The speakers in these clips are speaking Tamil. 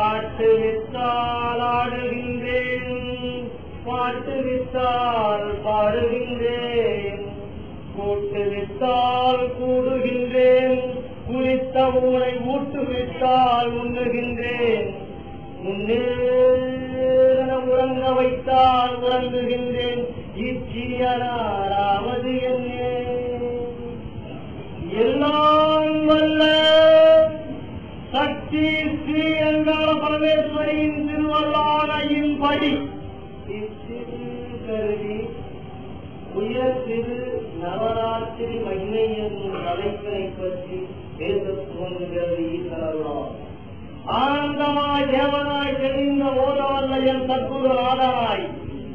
ஆட்டு வித்தால் ஆடுகின்றேன், பாட்டு வித்தால் பாடுகின்றேன், கூட்டு வித்தால் கூடுகின்றேன், குறித்த ஊரை ஊட்டுவித்தால் உண்ணுகின்றேன், முன்னேற உறங்க வைத்தால் உறங்குகின்றேன், இச்சியனாராவது என்னே. எல்லாம் வல்ல சக்தி ஸ்ரீ அங்காள பரமேஸ்வரியின் திருவள்ளானையின்படி கருதி உயர் திரு நவராத்திரி மகிமை என்னும் தலைப்பினை பற்றி பேசத் துவங்குகிறது ஈஸ்வரர்களால். ஆனந்தமாய் தேவனாய் தெரிந்த ஓதவல்ல என் சத்குரு நாதனாய்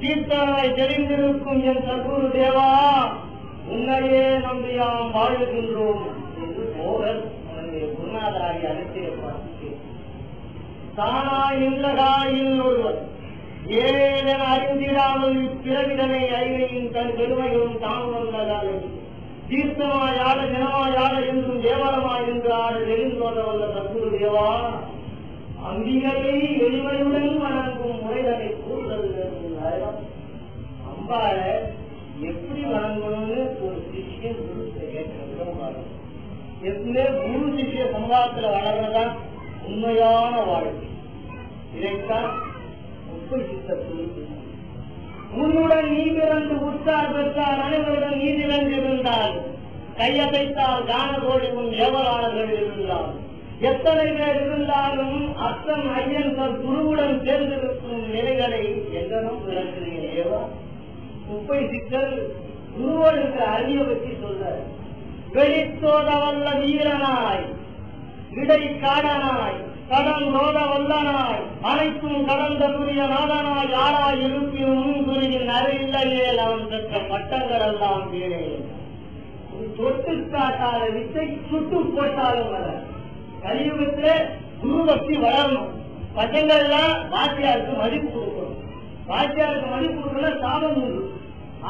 கீர்த்தனாய் தெரிந்திருக்கும் என் சத்குரு தேவா, உன்னையே நம்பியாம் வாழுகின்றோம் என்று போகர் குருநாதராகி அழைத்தே பார்த்து தானாய் நின்றகாயில் ஒருவர் ஏதென அறிந்திடாமல் இப்பிறவிடனை அறிவையின் தன் பெருமைகளும் தாமுள்ளதால் தீர்த்தமாய் ஆட தினமாய் ஆட என்றும் தேவரமாய் என்று ஆட நெறிந்தோதவல்ல சத்குரு தேவா, அம்பிகையை எளிமையுடன் வணங்கும் முறைகளை கூறுதல். அம்பாள எப்படி வணங்கணும்னு ஒரு சிஷ்யன் கேட்க எப்பவுமே குரு சிஷ்ய சமுதாயத்தில் வளர்றதான் உண்மையான வாழ்க்கை. இதைத்தான் உன்னுடன் நீ பிறந்து உற்றார் பெற்றார் அனைவருடன் நீதி வென்றிருந்தால் கையசைத்தால் காணகோடி உன் ஏவலாளர்கள் இருந்தால் எத்தனை பேர் இருந்தாலும் அத்தன் ஐயன் தன் குருவுடன் சேர்ந்திருக்கும் நிலைகளை எங்கனும் விளக்குகிறேன். ஏவா முப்பை சிக்கல் குருவோடு இருக்கிற அறிவை பற்றி சொல்ற. வெளித்தோத வல்ல வீரனாய் இடை காடனாய் கடன் நோத வல்லனாய் அனைத்தும் கடந்த புரிய நாதனாய் யாராய் இருப்பினும் குருவின் அறையிலேயே அவன் பெற்ற பட்டங்கள் எல்லாம் வீணே. தொட்டு காட்டாத வித்தை சுட்டு போட்டாலும் வர. கலியுகத்திலே குரு பக்தி வளரணும். பசங்கள்லாம் வாத்தியாருக்கு மதிப்பு கொடுக்கணும். வாத்தியாருக்கு மதிப்பு கொடுக்கல சாபம் உண்டு.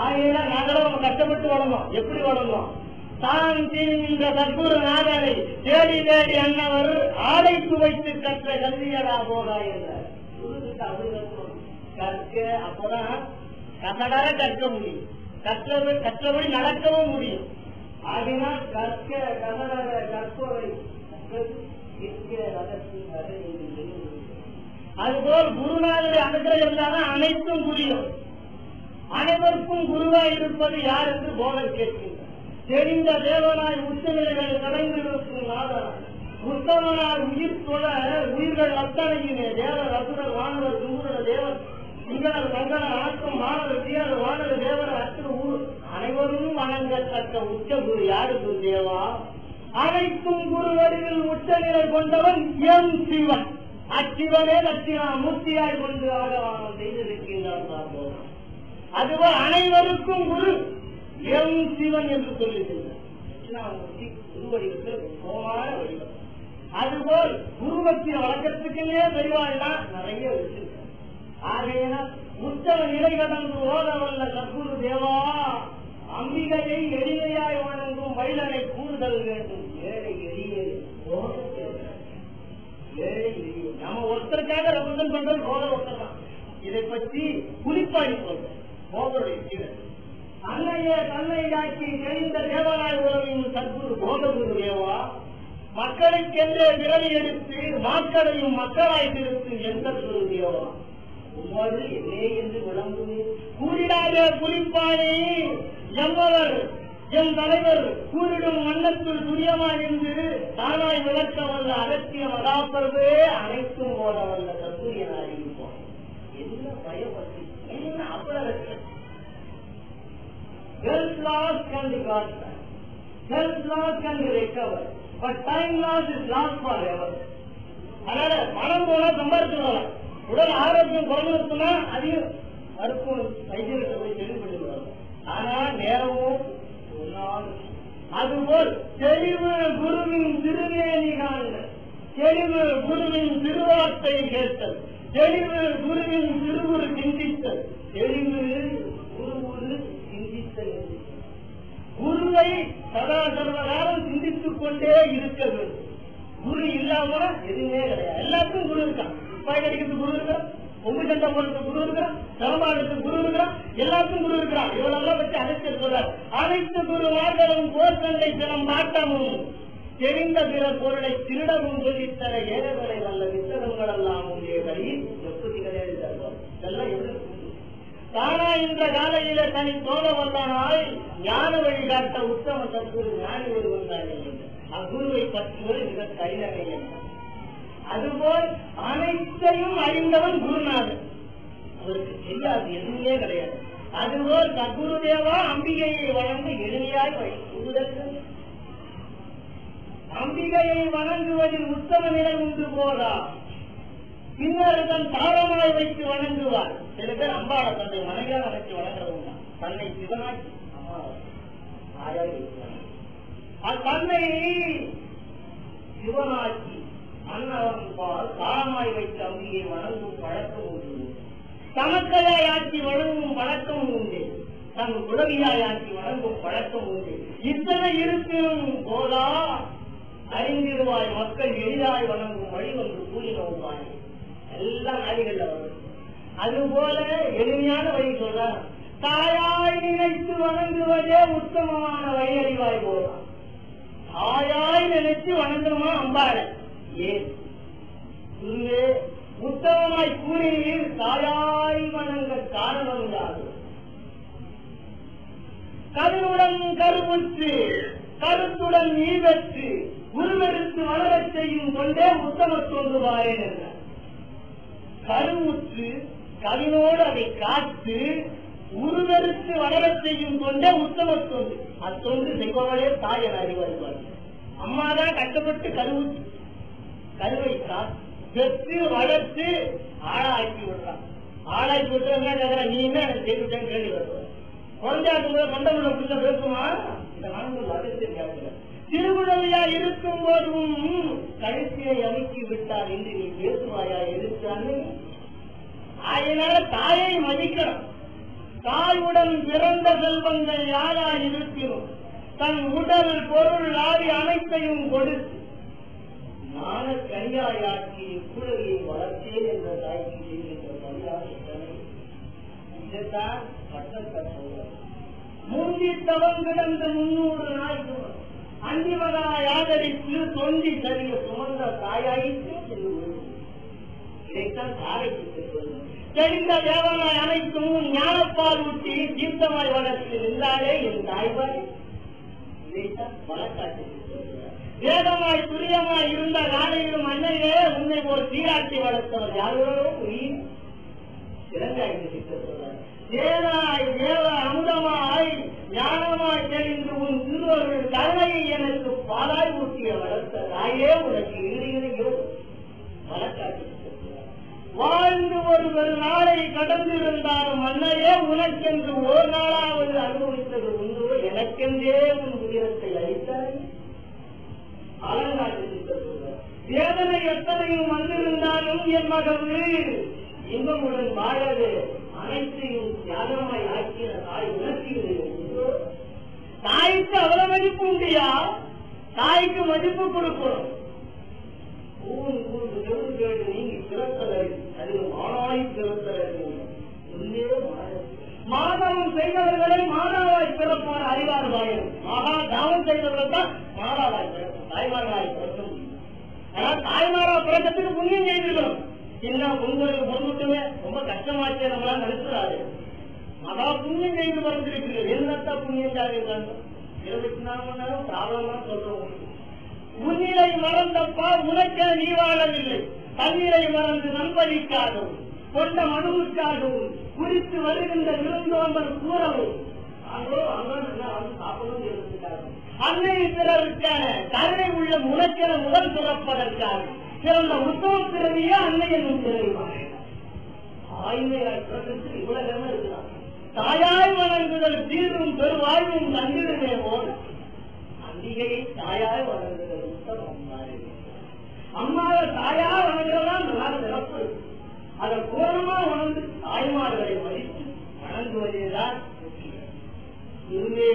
ஆகையில நாங்களும் கஷ்டப்பட்டு வளரணும். எப்படி வளரணும்? தான் தீர்ந்த சத்குரு நாதனை தேடி தேடி அன்னவர் ஆடைக்கு வைத்து கற்ற கல்வியடா போகா என்றார். கற்க அப்பதான் கசடர கற்க முடியும், கற்றபடி நடக்கவும் முடியும். ஆகினால் கற்க கசடர கற்பவை அதுபோல் குருநாதரை அனுகிரகம் இருந்தாலும் அனைத்தும் புரியும். அனைவருக்கும் குருவாய் இருப்பது யார் என்று போதர் கேட்கின்றார். தெரிந்த தேவனாய் உச்சநிலைகள் கடைந்திருக்கும் நாதனாய் உத்தமனாய் உயிர் தொழ உயிர்கள் அத்தனையுமே தேவர் அசுரர் வானவர் குருட தேவர் சிங்களர் மங்களர் ஆக்கம் மாணவர் தீரர் வானவர் தேவர் அற்று ஊர் அனைவரும் வணங்கத்தக்க உச்ச குரு யாரு குரு தேவா? அனைத்தும் குரு வடிவில் உச்சநிலை கொண்டவன் எம் சிவன். அச்சிவனே தட்சிணாமூர்த்தியாய் கொண்டு ஆகவானம் செய்திருக்கின்றார். அதுபோல் அனைவருக்கும் குரு எம் சிவன் என்று சொல்லியிருக்கிறார். குரு வடிவத்தில் சோமான வடிவம். அதுபோல் குருபக்திய வழக்கத்துக்குன்னே பெரியவாள்லாம் நிறைய வச்சிருக்க. ஆகையினால் உத்தம நிலை கடந்து ஓதவல்ல சத்குரு தேவா, அம்பிகையை எளிமையாய் வணங்கும் வயலனை கூறுதல் வேண்டும். ஏழை எளிய ஏழை எளிய நம்ம ஒருத்தருக்காக ரெப்ரசன்ட் பண்றது போத ஒருத்தர் தான். இதை பற்றி குறிப்பாடி சொல்றேன். போதருடைய கீழே அன்னையே தன்னையாக்கி தெரிந்த தேவனாய் உறவின் சத்குரு போதகுரு தேவா, மக்களுக்கென்றே விரவி எடுத்து மக்களையும் மக்களாய் திருத்தும் எந்த குரு தேவா, உம்மது என்னே என்று விளங்குமே கூறிடாதே புலிப்பானே எவ்வளவர் என் தலைவர் கூறிடும் மன்னத்துள் துரியமாய் என்று தானாய் விளக்க வல்ல அகத்திய மகாபர்வே அனைத்தும் ஓட வல்ல கத்தூரியனாய் இருப்போம். என்ன பயப்பட்டு என்ன அவ்வளவு health loss can be got back, health loss can be recovered, but time loss is lost forever. அதனால பணம் போனா சம்பாதிச்சுக்கலாம், உடல் ஆரோக்கியம் குறைஞ்சிருக்குன்னா அதையும் மருத்துவ வைத்தியர்கிட்ட போய் தெளிவுபடுத்துவாங்க. ஆனா நேரமும் ஒரு நாள். அதுபோல் தெளிவு குருவின் திருநேனி காண்கள், தெளிவு குருவின் திருவார்த்தை கேட்டல், தெளிவு குருவின் திருவுரு சிந்தித்தல், தெளிவு குருவுரு சிந்தித்தல். குருவை சதா சர்வகாலம் சிந்தித்துக் கொண்டே இருக்க வேண்டும். குரு இல்லாம எதுவுமே கிடையாது. எல்லாத்துக்கும் குரு இருக்கான். பாய்கடிக்கிறதுக்கு குரு இருக்கிறான், பொங்கு சண்டை போடுறதுக்கு குரு இருக்கிறான், சிரமாடுறதுக்கு குரு இருக்கிறான், எல்லாத்துக்கும் குரு இருக்கிறான். இவளெல்லாம் வச்சு அனைத்து சொல்றார். அனைத்து குருமார்களும் போர் சண்டை தினம் மாட்டமும் தெரிந்த பிற பொருளை திருடவும் சொல்லித்தர ஏழைகளை வல்ல வித்தகங்கள் எல்லாம் உடைய வழி எப்படி கிடையாது. இதெல்லாம் எவ்வளவு தானா இந்த காலையில தனி தோண வல்லானால் ஞான வழிகாட்ட உத்தம சத்குரு ஞானி ஒருவன் அக்குருவை பற்றுவது மிக கடினமே என்றார். அதுபோல் அனைத்தையும் அறிந்தவன் குருநாதன், அவருக்கு தெரியாது எதுவுமே கிடையாது. அதுபோல் சத்குருதேவா அம்பிகையை வழங்க எளிமையாய் வைத்து அம்பிகையை வணங்குவதில் உத்தம நிலை உண்டு போதா, பின்னர் தன் தாரமாய் வைத்து வணங்குவார். சில பேர் அம்பாள தன்னை மனைவியாக வைத்து வணங்குறவங்க, தன்னை சிவனாக்கி தன்னை சிவனாக்கி அன்னவன் பால் தாரமாய் வைத்து அம்பிகை வணங்கும் பழக்கம் உண்டு. தமக்கையாய் ஆட்சி வணங்கும் பழக்கம் உண்டு, தம் குலவியாய் ஆட்சி வணங்கும் பழக்கம் உண்டு. இத்தனை இருப்பினும் போதா அறிந்திருவாய் மக்கள் எளிதாய் வணங்கும் வழி ஒன்று கூலி நோக்காய். எல்லாம் நாடிகள் வரும். அதுபோல எளிமையான வழி சொல்றார். தாயாய் நினைத்து வணங்குவதே உத்தமமான வழி அறிவாய் போறான். தாயாய் நினைத்து வணங்கணுமா அம்பாள ஏன் உத்தமமாய் கூறினீர். தாயாய் வணங்க காரணம் தான் கருவுடன் கருவுற்று கருத்துடன் நீ பெற்று உருவெடுத்து வளரச் செய்யும் கொண்டே உத்தம தோன்றுவாரேன் என்றார். கருவுற்று கவினோடு அதை காத்து உருவெடுத்து வளரச் செய்யும் கொண்டே உத்தம தோன்று. அத்தொன்று செய்பவளே தாய் என அறிவார்கள். அம்மாதான் கஷ்டப்பட்டு கருவுற்று கருவை பெற்று வளர்த்து ஆளாக்கி விடுறான். ஆளாக்கி விட்டுறா நீ என்ன எனக்கு செய்துட்டேன்னு கேள்வி வருவார். குழந்தையாக்கும் போது மண்டபுள்ள புள்ள பேசுமா? இந்த மனங்கள் அகத்தை கேட்கிற திருவிழா இருக்கும் போதும் கழுத்தியை அமைக்கி விட்டார் என்று நீ பேசுவாயா எதிர்த்தான்னு. அதனால தாயை மதிக்கணும். தாயுடன் பிறந்த செல்வங்கள் யாரா இருக்கிறோம் தன் உடல் பொருள் ஆதி அனைத்தையும் கொடுத்து ஞான கனியாயாக்கி குழவியை வளர்த்தேன் என்ற தாய்க்கு செய்கின்ற பரியாசனை இதைத்தான் பட்டம் கற்றுள்ளார். மூஞ்சி தவம் கிடந்த 300 நாய்க்கு அந்திமகனாய் ஆதரித்து தொண்டி சரிய சுமந்த தாயாயிற்று என்று இதைத்தான் தாரைக்கு பெறுவது. தெரிந்த தேவனாய் அனைத்தும் ஞானப்பால் ஊட்டி தீர்த்தமாய் வளர்த்து நின்றாலே என் தாய்வாய். இதைத்தான் வழக்காட்டு வேதமாய் துரியமாய் இருந்த நாளையிலும் அன்னையே உன்னை ஒரு சீராட்டி வளர்த்தவர் யாரோ இலங்காய்க்கு சித்தப்படுவார். தேவாய் தேவ அமுதமாய் ஞானமாய் தெரிந்து உன் திருவர்கள் கருணையை எனக்கு பாலாய் ஊட்டிய வளர்த்த தாயே உனக்கு இறுதியிலையோ வழக்காட்டு வாழ்ந்து ஒரு நாளை கடந்திருந்தாலும் அன்னையே உனக்கென்று ஒரு நாளாவது அனுபவித்தது உண்டு. எனக்கென்றே உன் உயிரத்தை அளித்தாய். அலங்காட்டு சித்தப்படுவார். வேதனை எத்தனையும் வந்திருந்தாலும் என் மகவு இன்பமுடன் வாழவே அனைத்தையும் தியாகமாய் ஆக்கிய தாய் உணர்ச்சிகள். தாய்க்கு அவ்வளவு மதிப்பு உண்டியா? தாய்க்கு மதிப்பு கொடுக்கணும். நீங்கி பிறத்தலை அது மாணாய் பிறத்தலை மாதவம் செய்தவர்களை மாணவாய் பிறப்பார் அறிவார் வாயும். மகா தாவம் செய்தவர்கள் தான் மாணவாய் பிறக்கும் தாய்மார்களாய் பிறக்க முடியும். ஆனால் தாய்மாரா பிறக்கத்துக்கு புண்ணியம் செய்திருக்கணும். இன்னும் உங்களுக்கு பொருட்டுமே ரொம்ப கஷ்டமாச்சே நம்மளால நடத்துறாரு. மகா புண்ணியம் செய்து பிறந்திருக்கிறீர்கள். என்னத்தா புண்ணியம் ஜாதிகள் 24 மணி நேரம் பிராபலமா சொல்றோம். உன்னிலை மறந்தப்பா உனக்கே நீ வாழவில்லை, தண்ணீரை மறந்து நண்பளிக்காதோ கொண்ட மனுவுக்காகவும் குறித்து வருகின்ற விருந்தோம்பல் கூறவும் அன்னை பிறருக்கான கருணை உள்ள முனக்கென முதல் பிறப்பதற்காக சிறந்த உத்தம பிறவியே அன்னை என்னும் பிறவிவாங்க. இவ்வளவு இருக்கிறார். தாயாய் வணங்குதல் தீர்வும் பெருவாழ்வும் தந்திடுமே போல் அம்பிகையை தாயாய் வணங்குதல் உத்தமம். அம்மாவை தாயா வணங்குறதான் நல்லா சிறப்பு. அதை பூர்ணமா உணர்ந்து தாய்மார்களை மதித்து வணங்குவதேதான். இதுவே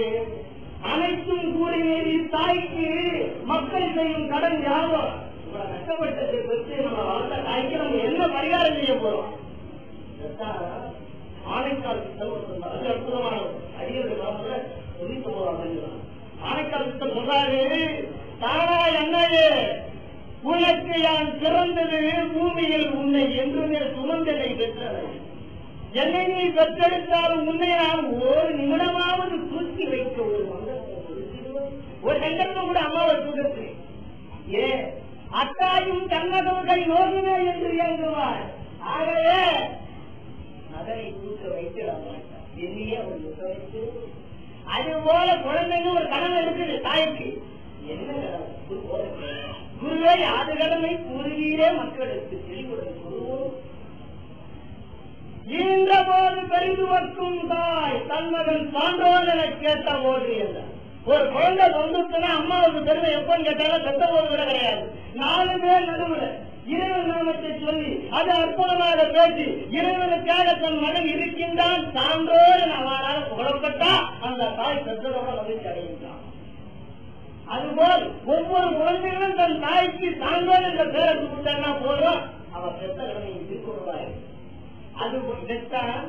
அனைத்தும் கூறி மீறி தாய்க்கு மக்கள் செய்யும் கடன் யாரோ இவ்வளவு கஷ்டப்பட்டதை பெற்று நம்ம வளர்த்த தாய்க்கு நம்ம என்ன பரிகாரம் செய்ய போறோம்? ஆனைக்கால் சித்தம் அற்புதமான அடிகள் சொல்லிட்டு போறாங்க. ஆனைக்கால் சித்தம் சொல்றாரு, தானா என்னையே உனக்கு யான் பிறந்தது பூமியில் உன்னை என்றுமே சுமந்தனை பெற்றவை. என்னை நீ பெற்றெடுத்தாலும் உன்னை நான் ஒரு நிமிடமாவது தூக்கி வைக்க ஒரு சந்தர்ப்பம் கூட அம்மாவை தூக்கத்து ஏ அத்தாயும் கண்ணகை நோக்குமே என்று இயங்குவார். ஆகவே அதனை தூக்க வைத்திட மாட்டார். என்னையே அவர் வைத்து அது போல குழந்தைங்க ஒரு கனவு இருக்குது தாய்க்கு. என்ன குருவை அது கடமை குருவீரே மக்களுக்கு தெளிவுடன் குருவோம். ஈன்ற போது பெரிதுவக்கும் தாய் தன் மகன் சான்றோர் என கேட்ட போது என்றார். ஒரு குழந்தை வந்துச்சுன்னா அம்மாவுக்கு பெருமை எப்பன்னு கேட்டாலும் பெற்ற போது கூட கிடையாது. 4 பேர் நடுவுல இறைவன் நாமத்தை சொல்லி அது அற்புதமாக பேசி இறைவனுக்காக தன் மகன் இருக்கின்றான் சான்றோர் என அவரால் புகழப்பட்டா அந்த தாய் பெற்றதோட மகிழ்ச்சி அடைகின்றான். அதுபோல் ஒவ்வொரு குழந்தைகளும் தன் தாய்க்கு சான்றோர் என்ற பேரை கொடுத்தான்னா போதும் அவர் பெற்ற கடமை திருக்குறளாய். அது இதைத்தான்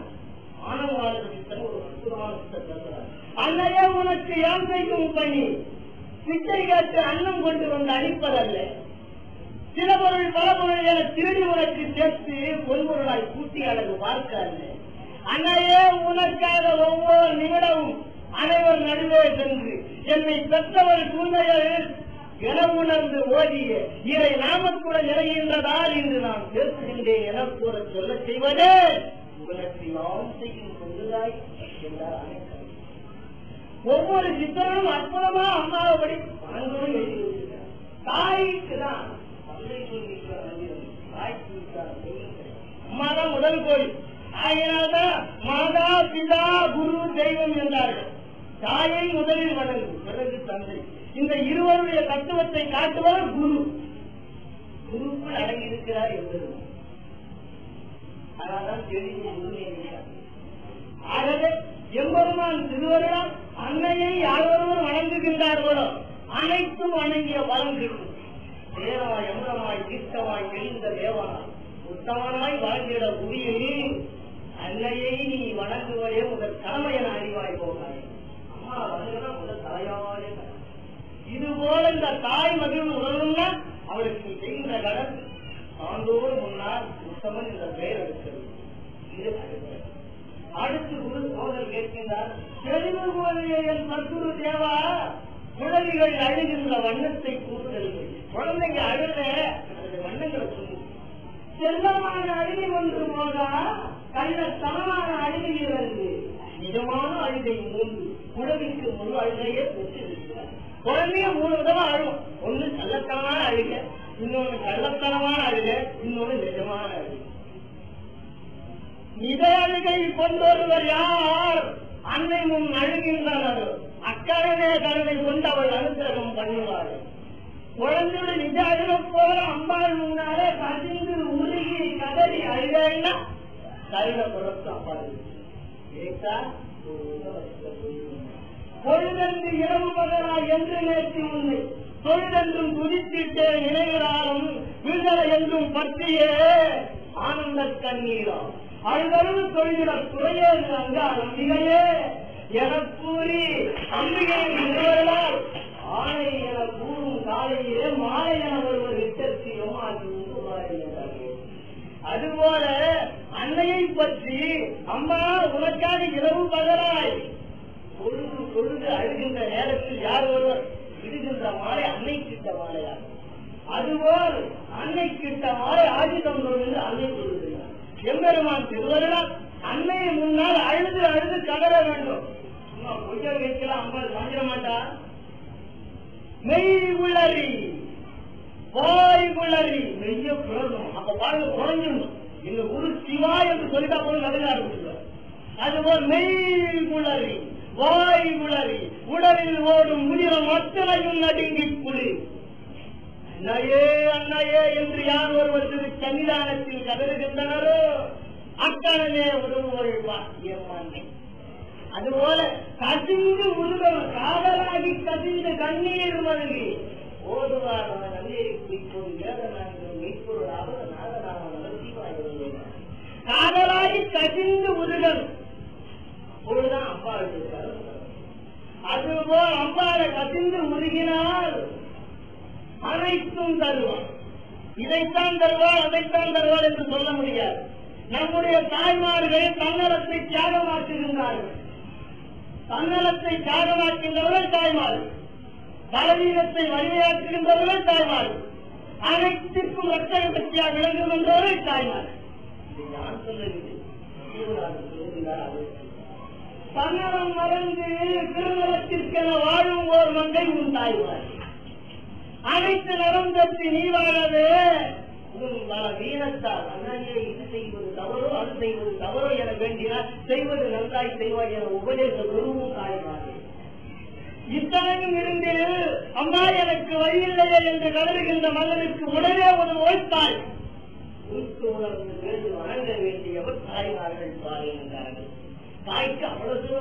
ஆனவாளர் ஒரு அற்புதமான சித்தம். அன்னையே உனக்கு யான் செய்யும் பணி பிச்சை காற்று அன்னம் கொண்டு வந்து அளிப்பதல்ல, சில பொருள் பல பொருள் என திருடி உனக்கு சேர்த்து பொன்பொருளாய் கூட்டி அழகு பார்க்காது. அன்னையே உனக்காக ஒவ்வொரு நிமிடமும் அனைவர் நடுவே சென்று என்னை பெற்றவர் சூழ்நிலைகள் என உணர்ந்து ஓதிய இறை நாமத்துடன் இறைகின்றதால் இன்று நான் பேசுகின்றேன் என கூற சொல்ல செய்வதே உனக்கு நாம் செய்யும் கொண்டுதாய் என்றார் அனைத்து. ஒவ்வொரு சித்தரும் அற்புதமா அம்மாவபடி வணங்கவும் எழுதியிருக்கிறார். தாய்க்கு தான் அம்மாதான் முதல் கோயில். ஆகினால்தான் மாதா பிதா குரு தெய்வம் என்றார்கள். தாயை முதலில் வணங்கு, பிறகு தந்தை. இந்த இருவருடைய தத்துவத்தை காட்டுவர் குரு. குருக்குள் அடங்கியிருக்கிறார் என்பது. அதனால்தான் தெளிவு உண்மையாக. ஆகவே எம்பெருமான் திருவருளால் அன்னையை யாரொருவர் வணங்குகின்றார்களோ அனைத்தும் வணங்கிய பலம் கிட்டும். தேரமாய் எம்பரமாய் தீர்த்தமாய் தெளிந்த தேவனாய் உத்தமனாய் வாழ்ந்திட புரியில் அன்னையை நீ வணங்குவதே முதல் கடமை என அறிவாய் போகாய். அம்மா வணங்குனா முதல் தாயாரே. இதுபோல இந்த தாய் மகிழ்வு உணர்வுன்னா அவளுக்கு நீ செய்கின்ற கடன் ஆண்டோடு முன்னால் உத்தமன் என்ற பெயர் எடுக்கிறது. இது அடுத்து குரு சோதர் கேட்கின்றார், தெளிவு போதைய என் சத்குரு தேவா குழந்தைகள் அழுகின்ற வண்ணத்தை கூறுதல்கள். குழந்தைங்க அழுத வண்ணங்களை சொல்லு. செல்லமான அழுகை ஒன்று போதா கள்ளத்தனமான அழுகையிலிருந்து நிஜமான அழுகை 3 குழந்தைக்கு முழு அழுகையே பெற்றிருக்கிறார். குழந்தைய 3 விதமா அழுகும். ஒண்ணு கள்ளத்தனமான அழுகை, இன்னொன்னு கள்ளத்தனமான அழுகை, இன்னொன்னு நிஜமான அழுகை. நிஜ அழுகை கொண்டொருவர் யார்? அன்னை முன் அழுகின்றனர் அக்கடனே கருணை கொண்டு அவள் அனுகிரகம் பண்ணுவாள். குழந்தையுடைய நிஜ அழுக போல அம்பாள் முன்னாலே கசிந்து உருகி கதறி அழுகைன்னா கருண புறத்து அம்பாள் பொழுதென்று இரவு பகலா என்று நேர்த்தி உன்னை தொழிலென்றும் துதித்திட்டே நினைகிறாலும் விடுதலை என்றும் பற்றியே ஆனந்த கண்ணீராம் அழுதழுது தொழில துறையே அங்காரம் மிகையே என கூறி அம்பிகையின் நிறுவனால் ஆணை என கூறும் காலையிலே மாலை என ஒருவர் விட்டற்கு ஏமாற்றி உண்டு. அதுபோல அன்னையை பற்றி அம்மா உனக்காக இரவு பகலாய் பொழுது பொழுது அழுகின்ற நேரத்தில் யார் ஒருவர் விடுகின்ற மாலை அன்னை கிட்ட மாலையாகும். அதுபோல் அன்னை கிட்ட மாலை ஆதிக்கம் என்று அன்னை சொல்லுகிறார். எம்பெருமான் எம்பெருமான் திருவருளால் அன்னையை முன்னால் அழுது அழுது கதற வேண்டும். பொய்யா வைக்கலாம், அம்மா சாஞ்சிட மாட்டா. மெய் உளறி வாய் உளறி மெய்ய புலரும். அப்ப பாருங்க குறைஞ்சிடணும். எங்க குரு சிவா என்று சொல்லிட்டா போது நடக்க ஆரம்பிச்சுவார். அதுபோல் மெய் உளறி வாய் உளறி உடலில் ஓடும் முதிரம் அத்தனையும் நடுங்கி புலி. அன்னையே அன்னையே என்று யார் ஒருவர் திரு சன்னிதானத்தில் கதறுகின்றனரோ அக்கணமே உதவுவள் வாக்கியம்மானே. அதுபோல கசிந்து உருவம் காதலாகி கசிந்து கண்ணீர் மருகி ஓதுவார் நன்னீரை குடிப்போது வேதனாக மெய்ப்பொருளாக நாகராக நரசிவாய் காதலாகி கசிந்து உருகம் அப்பொழுதுதான் அம்பாள். அதுபோல் அம்பாளை கசிந்து உருகினால் அனைத்தும் தருவார். இதைத்தான் தருவார் அதைத்தான் தருவார் என்று சொல்ல முடியாது. நம்முடைய தாய்மார்கள் தன்னலத்தை தியாகமாக்குகின்றார்கள். தன்னலத்தை தியாகமாக்கின்றவர்கள் தாய்மார்கள், பலவீனத்தை வலிமையாக்குகின்றவர்கள் தாய்மார்கள், அனைத்திற்கும் ரத்தக சக்தியாக விளங்கும் என்றவர்கள் தாய்மார்கள். நான் சொல்லுகிறேன், தன்னலம் மறந்து திருநலத்திற்கென வாழும் ஓர் மங்கை உன் தாய்மார். அனைத்து நலம் தப்பி நீ வாழவே உன் வீணத்தால் அண்ணாயே இது செய்வது தவறோ அது செய்வது தவறோ என வேண்டினால் செய்வது நன்றாய் செய்வாய் என உபதேச குருவும் தாய்மார்கள். இத்தனையும் இருந்து அம்மா எனக்கு வழியில்லையே என்று கதறுகின்ற மகனுக்கு உடனே ஒரு ஓய்த்தாய் உனக்கு உணர்ந்து வேறு வழங்க வேண்டியவர் தாய்மார்கள் பாருகின்றார்கள். தாய்க்கு அவ்வளவு.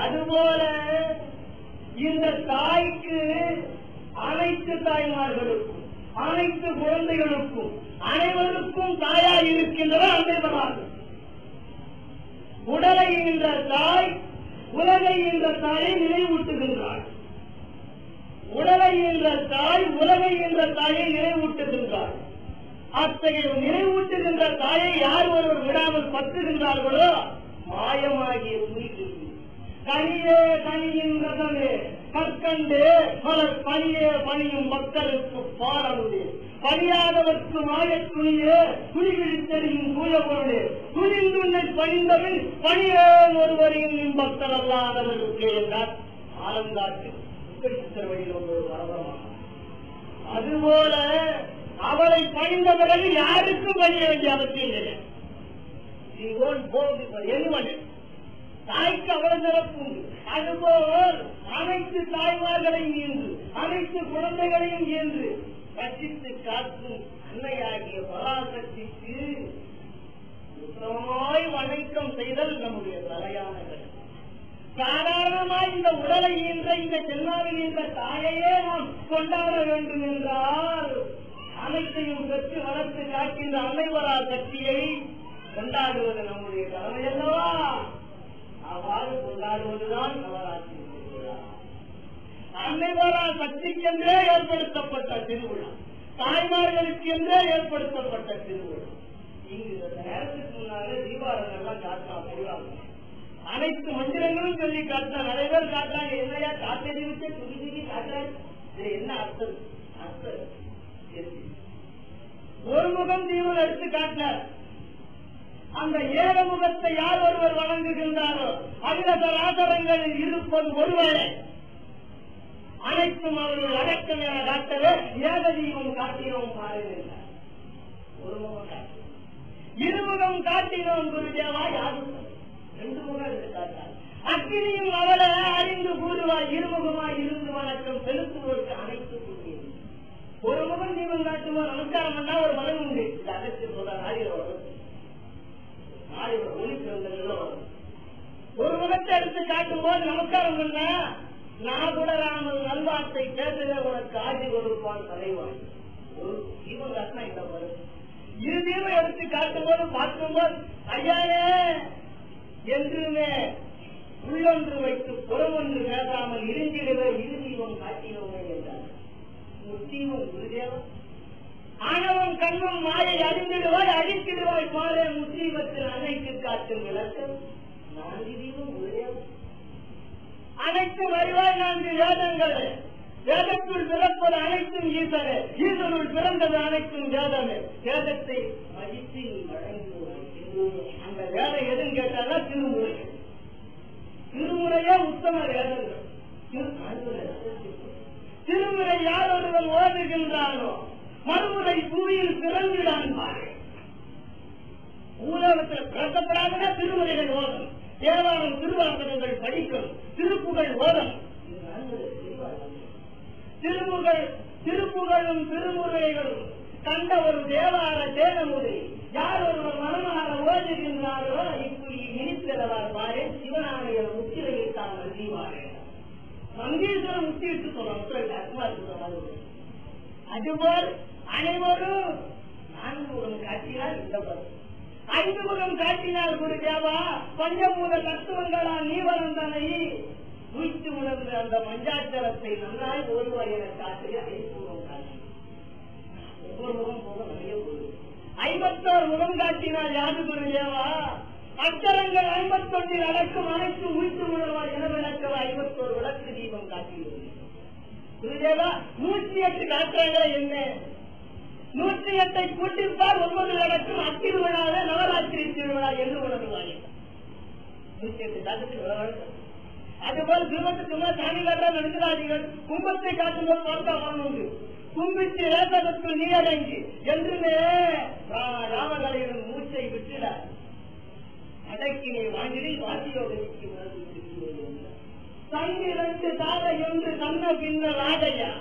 அதுபோல இந்த தாய்க்கு அனைத்து தாய்மார்களுக்கும் அனைத்து குழந்தைகளுக்கும் அனைவருக்கும் தாயாய் இருக்கின்றனர் அன்னைவரார்கள். உடலை என்ற தாய் உலகை என்ற தாயை நினைவூட்டுகின்றாள். உடலை என்ற தாய் உலகை என்ற தாயை நினைவூட்டுகின்றாள். அத்தகைய நினைவூட்டுகின்ற தாயை யார் ஒருவர் விடாமல் பற்றுகின்றார்களோ மாயமாகிய புரிகிறது. கனியே கனியின் ரதமே கற்கண்டு மலர் பணியே பணியும் மக்களுக்கு பாரமுது பணியாதவர்க்கு மாயத் துணியே துணிவில் தெரியும் தூயபொருளே துணிந்துன்னை பணிந்தவன் பணியேன் ஒருவரையும் இன்பக்தர் அல்லாதவர்களுக்கு என்றார் ஆலங்காட்டு வழியில் ஒரு வரவரமாக. அதுபோல அவளை பணிந்த பிறகு யாருக்கும் பணிய வேண்டிய அவசியம் கிடையாது. தாய்க்கு அவ்வளவு சிறப்பு. அதுபோல் அனைத்து தாய்மார்களையும் இயன்று அனைத்து குழந்தைகளையும் இயன்று ரசித்து காக்கும் அன்னையாகிய பராசக்திக்கு வணக்கம் செய்தல் நம்முடைய தலையான கடமை. சாதாரணமாய் இந்த உடலை ஈன்ற இந்த ஜென்மாவில் ஈன்ற தாயையே நாம் கொண்டாட வேண்டும் என்றால் அனைத்தையும் பெற்று வளர்த்து காக்கின்ற அன்னை பராசக்தியை கொண்டாடுவது நம்முடைய கடமை அல்லவா? அவ்வாறு கொண்டாடுவதுதான் நவராத்திரி திருவிழா. அன்னை பராசக்திக்கென்றே ஏற்படுத்தப்பட்ட திருவிழா, தாய்மார்களுக்கு என்றே ஏற்படுத்தப்பட்ட திருவிழா. இங்கு நேரத்துக்கு முன்னாலே தீபாவளி காட்டலாம் போடுறாங்க. அனைத்து மந்திரங்களும் சொல்லி காட்டினா நிறைய பேர் காட்டுறாங்க. என்னையா காட்டடி வச்சு துணி காட்டுறாங்க. இது என்ன அர்த்தம்? அர்த்தம் ஒரு முகம் தீபம் எடுத்து காட்டினார். அந்த ஏழு முகத்தை யார் ஒருவர் வணங்குகின்றாரோ அகிலராசரங்களில் இருப்பது ஒருவரே. அனைத்தும் அவர்கள் அடக்கம் என காட்டவே ஏக தீபம் காட்டினோம் பாருங்கள். ஒரு முகம் காட்டினோம், இருமுகம் காட்டினோம் குருதேவா. யாரும் ரெண்டு முகம் எடுத்து காட்டார். அக்கினியும் அவளை அறிந்து கூறுவார். இருமுகமாய் இருந்து வணக்கம் செலுத்துவோருக்கு அனைத்து கூறியது. ஒரு முகம் தீபம் காட்டுவோம் நமஸ்காரம் பண்ணா ஒரு மனம் உண்டு. இது அகற்று சொல்றாரு. ஒரு முகத்தை எடுத்து காட்டும் போது நமஸ்காரம் பண்ண நான் கூட ராமல் நல்வார்த்தை கேட்டதே உனக்கு ஆட்சி கொடுப்பான் தலைவான். ஒரு தீபம் காட்டினா இந்த வரும். இரு தீபம் எடுத்து காட்டும் போது பார்க்கும்போது ஐயானே என்றுமே உள்ளொன்று வைத்து புறமொன்று பேசாமல் இருந்திடவே இரு தீபம் காட்டினோமே என்றார். முத்தீபம் குருதேவன். ஆணவம் கண்ணும் மாயை அறிந்திடுவாய் அழித்திடுவாய் மாறே முத்தீபத்தில் அனைத்து காட்டும் விளக்கம். நான்கு தீபம் குருதேவன். அனைத்து வருவாய் நான்கு வேதங்கள். வேதத்துள் பிறப்பது அனைத்தும் ஈசனே, ஈசனுள் பிறந்தது அனைத்தும் வேதமே. வேதத்தை மதித்து நீ வழங்குவாய் என்று திருமுறை. திருமுறையே உத்தம வேதங்கள். திருமுறை யார் ஒருவன் ஓதுகின்றானோ மறுமுறை புவியில் பிறந்திடான். உலகத்தில் பிறக்கப்படாத திருமுறைகள் ஓதம், தேவாரம் திருவாசகங்கள் படிக்கும், திருப்புகழ் ஓதம். திருப்புகழும் திருமுறைகளும் கண்ட ஒரு தேவார தேனமுறை யார் ஒருவர் மனமாற ஓதுகின்றாரோ இப்படி இனிப்பிறவார் பாரு சிவனாலய முத்திரையிட்டாமல் தீவாரே. மங்கேஸ்வரம் முத்திட்டு சொல்றோம். அதுபோல் அனைவரும் 4 முகம் காட்டினால் இந்த 5 முகம் காட்டினால் ஒரு தேவா பஞ்சமூல தத்துவங்களால் நீ வளர்ந்தனை உயிர்த்து உணர்ந்த அந்த மஞ்சாச்சரத்தை நன்றாய் ஓய்வாய் என காட்டிய 5 முகம் காட்டி. ஒவ்வொரு முகம் போக நிறைய போகுது. 51 முகம் காட்டினால் யாது குரு தேவா அச்சரங்கள் 51 அடக்கும் அனைத்து உயிர்த்து உணர்வாய் என விளக்க 51 விளக்கு தீபம் காட்டியுள்ளது. குருதேவா 108 காட்டுறாங்க என்ன? 108 கூட்டிப்பார் 9 அடக்கும் அத்திருவிழாத நவராத்திரி திருவிழா என்று உணர்வார்கள். 108 காட்டுக்கு விளையாடு. அதுபோல் திருமணத்துக்கு சாமி காட்டா நடக்கிறார்கள். கும்பத்தை காட்டும்போது பார்த்தா வாங்க கும்பிட்டு ஏசகத்தில் நீ அடங்கி என்றுமே ராமகலையின் மூச்சை விட்டுடார். அடக்கினை வாங்கிடி வாசியோகனுக்கு தங்கிரண்டு தாரை என்று சொன்ன பின்னர் ஆடையா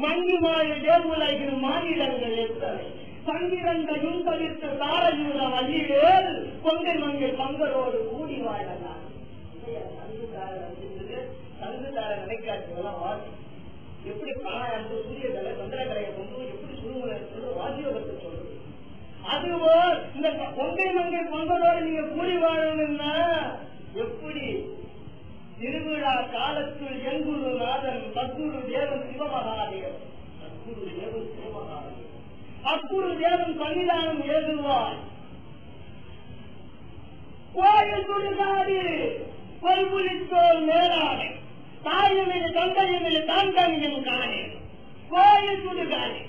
மங்கி மாய தேவுலகின் மாநிலங்கள் எத்தனை சங்கிரண்டையும் தவிர்த்த தாரையூர வழியில் கொங்கை மங்கை பங்கரோடு கூடி வாழலாம். சங்குதார நினைக்காட்சிகளாம் வாசி எப்படி பிராணாயாமத்து சூரியதலை சந்திரகரையை கொண்டு எப்படி சுருமுறை சொல்றது வாசியோகத்தை சொல்றது. அதுபோல் இந்த கொங்கை மங்கை பங்கரோடு நீங்க கூடி வாழணும்னா எப்படி? திருவிழா காலத்தில் எங்குரு நாதன் சத்குரு தேவன் சிவமகாதேவன் அக்குரு தேவன் சன்னிதானம் ஏதுவார். கோயில் சுடுகாடு கொல்புலித்தோல் மேலாடை தாயமில் தந்தையமில் தாங்கனியும் காணே கோயில் சுடுகாடு.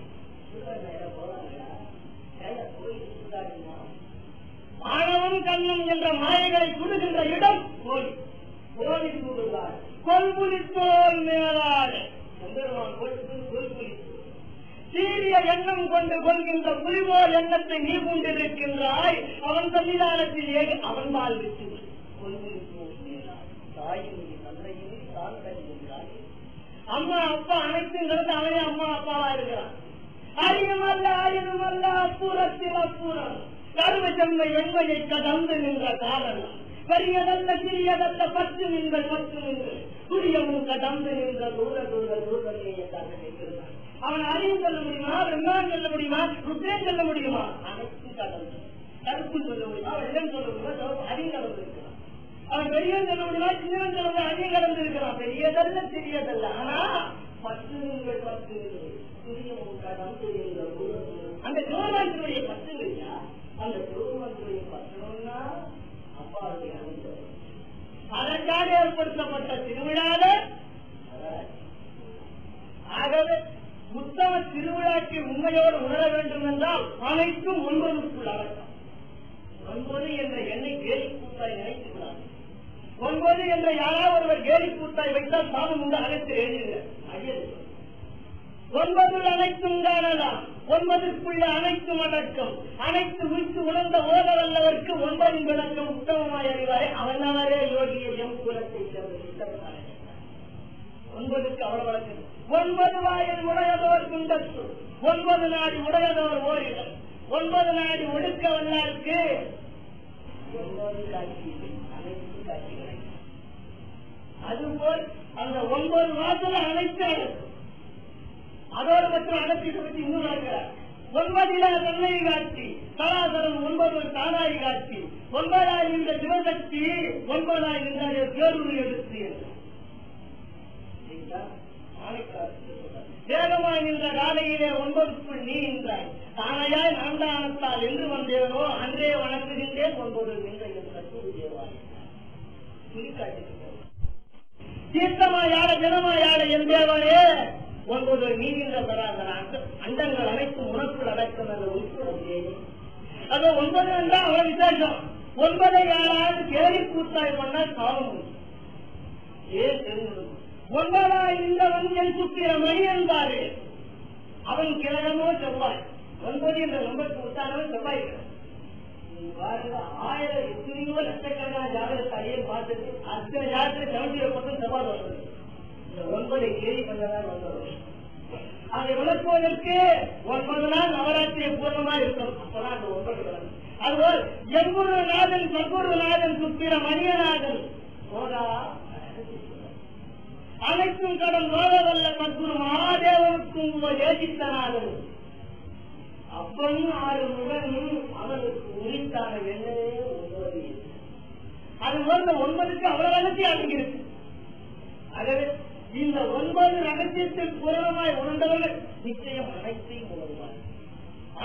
மாணவன் கண்ணன் என்ற மாயைகளை சுடுகின்ற இடம் கோயில். கோயில் சுடுகாடு கொல்புலித்தோல் மேலாடை சீரிய எண்ணம் கொண்டு கொள்கின்ற புலிவோர் எண்ணத்தை நீ கொண்டிருக்கின்றாய். அவன் சன்னிதானத்தில் ஏறி அவன் பால் விட்டு அம்மா அப்பா அனைத்துங்கிறது அவனே அம்மா அப்பாவா இருக்கிறான். அறியமல்ல ஆயுதமல்ல அப்புறத்தில் அப்புறம் கருவ செம்மை வெண்மையை கடந்து நின்ற காரணம் பெரியதல்ல சிறியதல்ல பத்து நீங்கள் துரியமும் கடந்து நின்ற தூர தூர தூரமையை நிற்கிறான். அவன் அறிவு சொல்ல முடியுமா? பிரம்மான் சொல்ல முடியுமா? ருத்ரன் சொல்ல முடியுமா? அனைத்தும் கடந்து கருப்பு சொல்ல முடியுமா? வெள்ளம் சொல்ல முடியுமா? அறிவு கடந்து இருக்கிறான். அவன் பெரியவன் சொல்ல முடியுமா? சின்னவன் சொல்ல முடியும் அறிவு கடந்து இருக்கிறான். பெரியதல்ல சிறியதல்ல. ஆனா பத்து நீங்கள் பத்து துரியமும் கடந்து நின்ற தூர தூரம் அந்த சிவகாந்தியுடைய பத்து இல்லையா? அந்த சிவகாந்தியுடைய பத்தணும்னா அப்பாவுடைய அனுபவம் அதற்காக ஏற்படுத்தப்பட்ட திருவிழால. ஆகவே உத்தம திருவிழாக்கு உண்மையோடு உணர வேண்டும் என்றால் அனைத்தும் 9க்குள் அடக்கம். 9 என்ற எண்ணை கேலி கூத்தாய் நினைத்து விடாது. 9 என்ற யாராவது ஒருவர் கேலி கூத்தாய் வைத்தால் சாதம் உண்டு அனைத்து எழுதுகிறார். 9 அனைத்தும் காணலாம். 9க்குள்ள அனைத்தும் அடக்கம். அனைத்து உயிர்த்து உணர்ந்த ஓதவல்லவருக்கு 9 விளக்கம் உத்தமமாய் அறிவாரே அவனவரே யோகிய எம் குலத்தை சேர்ந்த 9க்கு அவர் வழக்கம். 9 வாயில் உடையதோர் குண்டத்து 9 நாடி உடையதோர் ஓரிடம் 9 நாடி ஒடுக்க வல்லாருக்கு 9 காட்சி அனைத்து காட்சிகளை. அதுபோல் அந்த 9 வாசல அனைத்து அதோடு மற்றும் அனைத்து பற்றி இன்னும் நடக்கிறார். 9 தன்னை காட்சி சராசரம் 9 தானாய் காட்சி 9 இந்த சிவசக்தி 9 இந்த பேருரை எடுத்து வேகமாய் நின்ற காலையிலே 9க்குள் நீ நின்றாய். தானையாய் நான்தானத்தால் என்று வந்தேனோ அன்றே வணங்குகின்றேன் 9 நின்ற தேவாய் தீர்த்தமாயாட தினமாயாட என் தேவனே 9 நீதின்ற தராதர அண்டங்கள் அனைத்தும் உனக்குள் அடக்கம் என்ற உட்புறம். அது 9 என்றால் அவன் விசேஷம். 9 யாராவது கேலி கூத்தாய் பண்ணால் பாவம். ஏன் தெரிஞ்சு 9 இந்த வஞ்சன் சுத்திர மணி என்பாரு. அவன் கிழகமோ செவ்வாய். 9 என்ற நம்பருக்கு உத்தானவன் செவ்வாய். எத்தனையோ லட்சக்கணக்கான ஜாதகத்தை அடியே பார்த்தது. அத்தனை ஜாதகத்தில் 70% செவ்வாய் வந்தது. இந்த 9 கேலி பண்ணதான் வந்தது. அதை விளக்குவதற்கு 9 நாள் நவராத்திரி பூர்ணமா இருக்கும். அப்பதான் அந்த 9 கிழமை. அதுபோல் எங்குருநாதன் சங்குருநாதன் சுத்திர மணியநாதன் சோதா அனைத்தும் கடன் ஓதவல்ல சத்குரு மகாதேவனுக்கும் உபதேசித்தநாதன் அப்பன் 6 முகன் அவனுக்கு உரித்தான எண்ணவே 9. அதுபோல் இந்த 9க்கு அவ்வளவு ரகசியம் அடங்கியிருக்கு. ஆகவே இந்த 9 ரகசியத்தில் பூரணமாய் உணர்ந்தவர்கள் நிச்சயம் அனைத்தையும் உணர்வார்.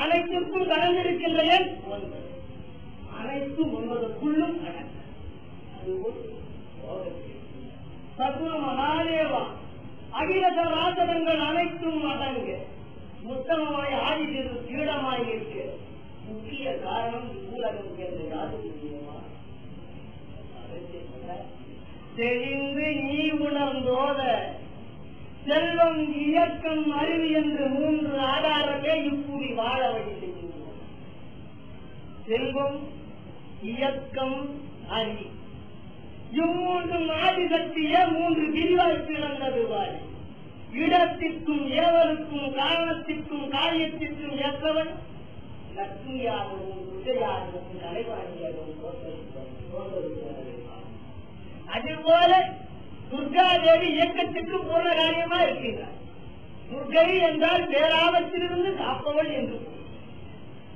அனைத்திற்கும் கடந்திருக்கின்ற எண் 9. அனைத்தும் 9க்குள்ளும் கடந்த சத்குரு மகாதேவா அகிலத ராசகங்கள் அனைத்தும் அடங்க உத்தமமாய் ஆதி திருடமாய் இருக்க முக்கிய காரணம் ஊலகம் என்ற யாருக்கு தெரியுமா? தெரிந்து நீ உணர்ந்தோத செல்வம் இயக்கம் அறிவு என்று 3 ஆதாரமே இப்புவி வாழ வழி செய்கின்றன. செல்வம் இயக்கம் அறிவு இம்மூன்றும் ஆதிசக்திய 3 விரிவாய் பிறந்தது வாரி. இடத்திற்கும் ஏவலுக்கும் காரணத்திற்கும் காரியத்திற்கும் ஏற்றவன் லட்சுமியாகவும் துர்கையாகவும் கலைவாணியாகவும் அதுபோல துர்காதேவி இயக்கத்திற்கு பூர்ண காரியமா இருக்கின்றார். துர்கை என்றால் பேராபத்திலிருந்து காப்பவள் என்று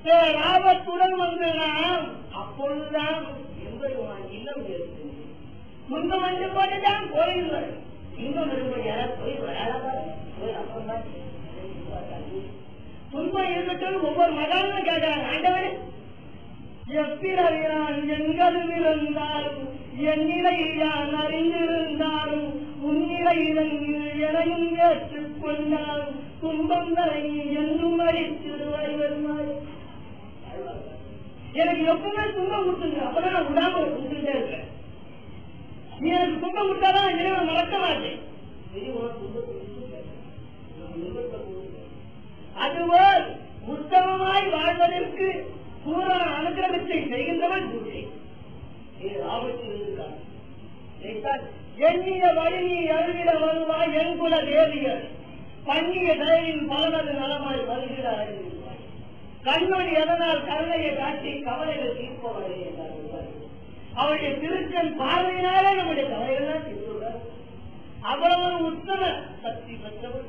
பேராபத்துடன் வந்து நாம் அப்பொழுதுதான் எம்பெருமான் இல்லம் இருக்கும். துன்பம் வந்து போட்டுதான் கோயில்கள் இன்பம் இருப்பது போய் அப்பதான் துன்பம் இருக்கட்டும். ஒவ்வொரு மகானும் கேட்கிறாங்க, ஆண்டவனே எப்பிறவியான் எங்களும் இருந்தாலும் என் நிலை யான் அறிந்திருந்தாலும் உன்னிலை எனையும் ஏற்றுக் கொண்டாலும் துன்பம் தரை என்றும் அடித்திருவாய் வருமாறு. எனக்கு எப்பவுமே துன்பம் கொடுத்துங்க, அப்பதான் நான் விடாம கொடுத்துட்டே இருக்கேன். நீ எனக்கு துன்பம் கொடுத்தாதான் இறைவன் மறக்க மாட்டேன். அதுபோல் உத்தமமாய் வாழ்வதற்கு பூரண அனுகிரகத்தை செய்கின்றவன் துர்கை. எண்ணிய வழியை அருகிட வருவாய் எங்குல தேவியர் பண்ணிய தயவின் பலனது நலமாய் வருகிற அறிவிப்பாய். கண்மணி எதனால் கருணையை காட்டி கவலைகள் தீர்ப்பவரே என்றார். அவருடைய திருச்சன் பார்வையினாலே நம்முடைய கவலைகள் தீர்த்துள்ளார். அவ்வளவு உத்தம சக்தி பெற்றவர்.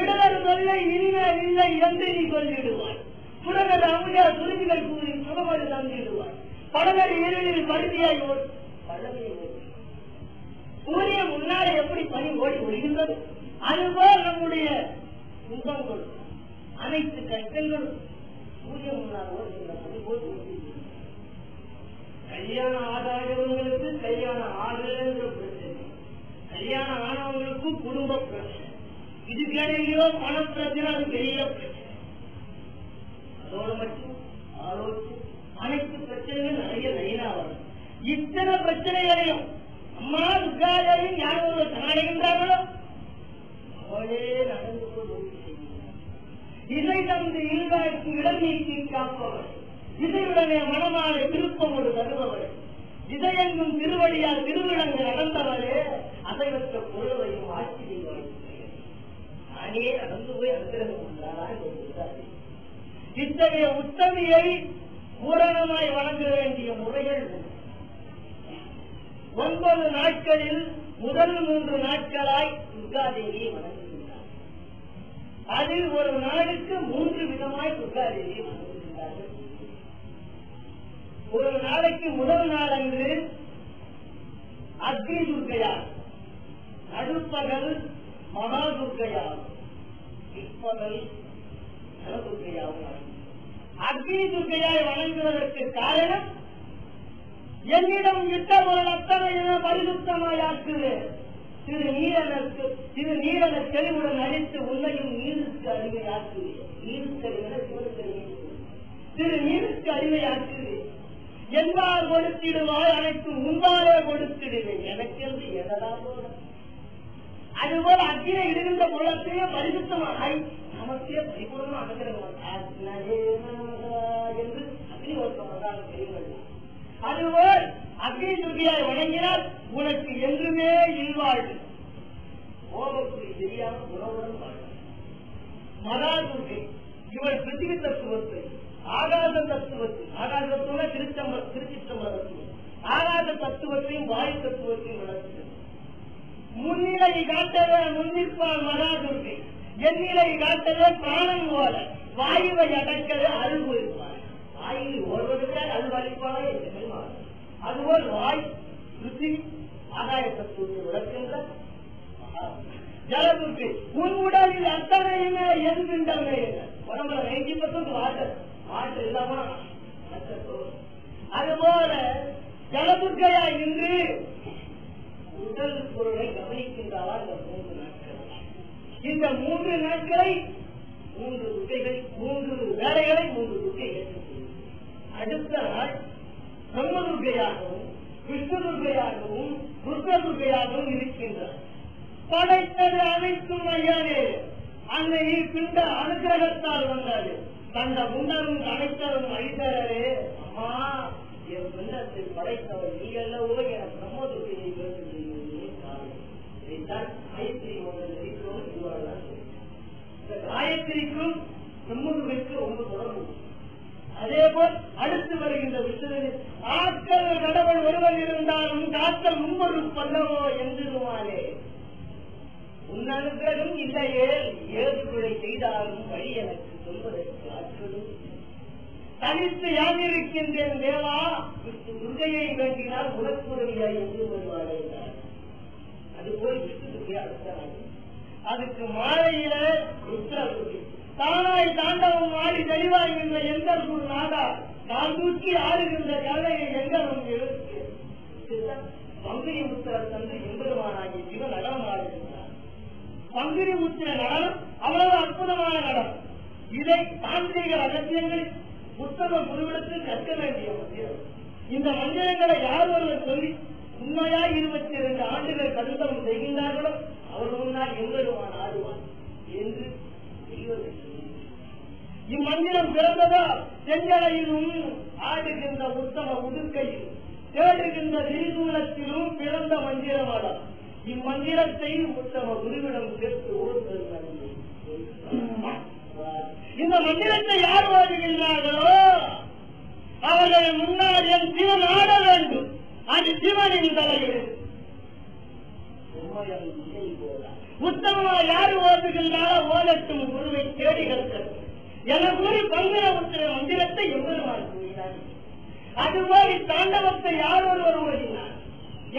இடர் தொல்லை இனிமேல் இல்லை என்று நீ சொல்லிடுவாய். புறநர் அமுதா துருவிகள் கூறி சுகமது தந்திடுவாய். படநர் இருளில் பருத்தியாய் பழமையை சூரிய முன்னாலே எப்படி பனி ஓடி ஒழுகின்றது அதுபோல் நம்முடைய துன்பங்கள் அனைத்து கஷ்டங்களும் சூரிய முன்னால் ஓடுகின்ற பனி போல் ஓடுகின்றன. கல்யாணம் ஆகாதவங்களுக்கு கல்யாணம் ஆகலன்ற பிரச்சனை, கல்யாணம் ஆனவங்களுக்கு குடும்ப பிரச்சனை, இதுக்கிடையிலோ பண பிரச்சனை, அது பெரிய பிரச்சனை. அதோடு மட்டும் ஆரோக்கியம் அனைத்து பிரச்சனைகள் நிறைய லைனா வரும். இத்தனை பிரச்சனைகளையும் அம்மா துர்காதேவியும் யார் ஒருவர் சரணடைகின்றார்களோ அவளே நடந்து கொண்டு இதை தந்து இல்வாய்க்கு இடம் நீக்கி காப்பவர், இதையுடனே மனமான விருப்பம் ஒரு தருபவர், இதையெங்கும் திருவடியால் திருவிழங்கு நடந்தவரே அசைவற்ற பொருளையும் ஆட்சியை நானே நடந்து போய் அனுகிரகம் கொண்டாரா. இத்தகைய உத்தமியை பூரணமாய் வழங்க வேண்டிய முறைகள் 9 நாட்களில் முதல் 3 நாட்களாய் துர்காதேவியை வணங்குகின்றார். அதில் ஒரு நாளுக்கு 3 விதமாய் துர்காதேவியை வணங்குகின்றார்கள். ஒரு நாளைக்கு முதல் நாள் அன்று அக்னி துர்க்கையார், நடுப்பகல் மகா துர்க்கையார், பிற்பகல் துர்க்கையாகும். அக்னி துர்க்கையாய் வணங்குவதற்கு காரணம் என்னிடம் இட்ட ஒரு அத்தனையின பரிசுத்தமாயாக்குது. திரு நீரன தெளிவுடன் அழித்து உன்னையும் நீருக்கு அடிமையாக்குது. நீருக்கு அடிமை சிவனுக்கு அடிமை, திரு நீருக்கு அடிமையாக்குது. என்பார் கொடுத்திடுவாய், அனைத்தும் உன்பாலே கொடுத்திடுவேன் எனக்கு என்று எதா போல. அதுபோல அக்கினை இடுகின்ற குளத்தையே பரிசுத்தமாய் நமக்கே பரிபூர்ணம் என்று அக்னி ஒருத்தம் தெரியுங்கள். அதுபோல் அக்னி துர்கையாய் வணங்கினால் உனக்கு என்றுமே இல்வாழ்வு, கோபத்துக்கு தெரியாம உணவுடன் வாழ். மகா துர்கை இவள் பிருத்திவி தத்துவத்தை, ஆகாச தத்துவத்தை, ஆகாச தத்துவ திருச்சிற்றம்பல தத்துவம், ஆகாச தத்துவத்தையும் வாயு தத்துவத்தையும் வளர்க்கிறது. முன்னிலை காட்டவே முன்னிற்பால் மகா துர்கை, எந்நிலை காட்டவே பிராணம் போல, வாயுவை அடக்கவே அருள் இருப்பார். வாயில் ஓடுவதற்காக அருள் அளிப்பாரே. அதுபோல் வாய் பிருத்திவி ஆகாய தத்துவத்தை விளக்கின்ற ஜலதுர்கை உன் உடலில் அத்தனையுமே என்கின்றமே. உடம்புல 90% வாட்டர் இல்லாம அதுபோல ஜலதுர்கையா இன்று உடல் பொருளை கவனிக்கின்றாரா இந்த 3 நாட்கள். இந்த 3 நாட்களை 3 துர்க்கைகள், 3 வேலைகளை 3 துர்க்கை ஏற்றுக்கொள்ளும். அடுத்த நாள் பிரம்ம துர்க்கையாகவும் விஷ்ணு துர்க்கையாகவும் ருத்ர துர்க்கையாகவும் இருக்கின்றார். படைத்தது அனைத்தும் ஐயானே அன்னை பிண்ட அனுகிரகத்தால் வந்தது. தந்த குண்டரும் அனைத்தரும் ஐதரே. அம்மா என் பிண்டத்தை படைத்தவர் நீ அல்லவோ என பிரம்ம துர்க்கையை காயத்ரிக்கும் பிரம்மதுர்கைக்கு ரொம்ப தொடர்பு. அதே போல் அடுத்து வருகின்ற விஷயம், ஆட்கள் கடவுள் ஒருவன் இருந்தாலும் காத்தல் முன்பொரு பல்லவோ என்றுவானே. உன்னனுகிரகம் இல்லையே ஏது பிழை செய்தாலும் வழி எனக்கு சொல்வதற்கு ஆட்களும் தனித்து யாமிருக்கின்றேன் தேவா, துர்கையை வேண்டினால் உனக்குரிய என்று வருவாரே. அதுபோல் விஷ்ணுக்கு அடுத்த அதுக்கு மாலையில ருத்ரதுர்கை தானாய் தாண்டவம் ஆடி தெளிவாகின்ற எங்கள் குரு நாடா தான் தூக்கி ஆடுகின்ற கலையை எங்களும் எழுத்து பங்குனி உத்திர தந்து எம்பெருமானாகி சிவ நடனம் ஆடுகின்றார். பங்குனி உத்திர நடனம் அவ்வளவு அற்புதமான நடனம். இதை தாந்திரிக ரகசியங்களில் புத்தகம் குருவிடத்தில் கற்க வேண்டிய மந்திரம். இந்த மந்திரங்களை யார் ஒருவர் சொல்லி உண்மையாய் 22 ஆண்டுகள் கருத்தம் செய்கின்றார்களோ அவர் முன்னால் எம்பெருமான் ஆடுவார் என்று இம்மந்திரம் பிறந்ததா செஞ்சலையிலும் ஆடுகின்ற உத்தம உடுக்கையில் தேடுகின்ற திரிசூலத்திலும் பிறந்த மந்திரமாடா. இம்மந்திரத்தை உத்தம குருவிடம் சேர்த்து ஓடுகிறார். இந்த மந்திரத்தை யார் ஓடுகின்றார்களோ அவர்கள் முன்னால் என் சிவன் ஆட வேண்டும். அது சிவனின் தலையில் உத்தமமா யார் ஓடுகின்றாரோ ஓடட்டும் குருவை தேடி கற்கிறது என கூறி பங்குன உத்திர மந்திரத்தை எம்பெருமான் கூறினார். அதுபோல் தாண்டவத்தை யார் ஒருவர் ஓடினார்.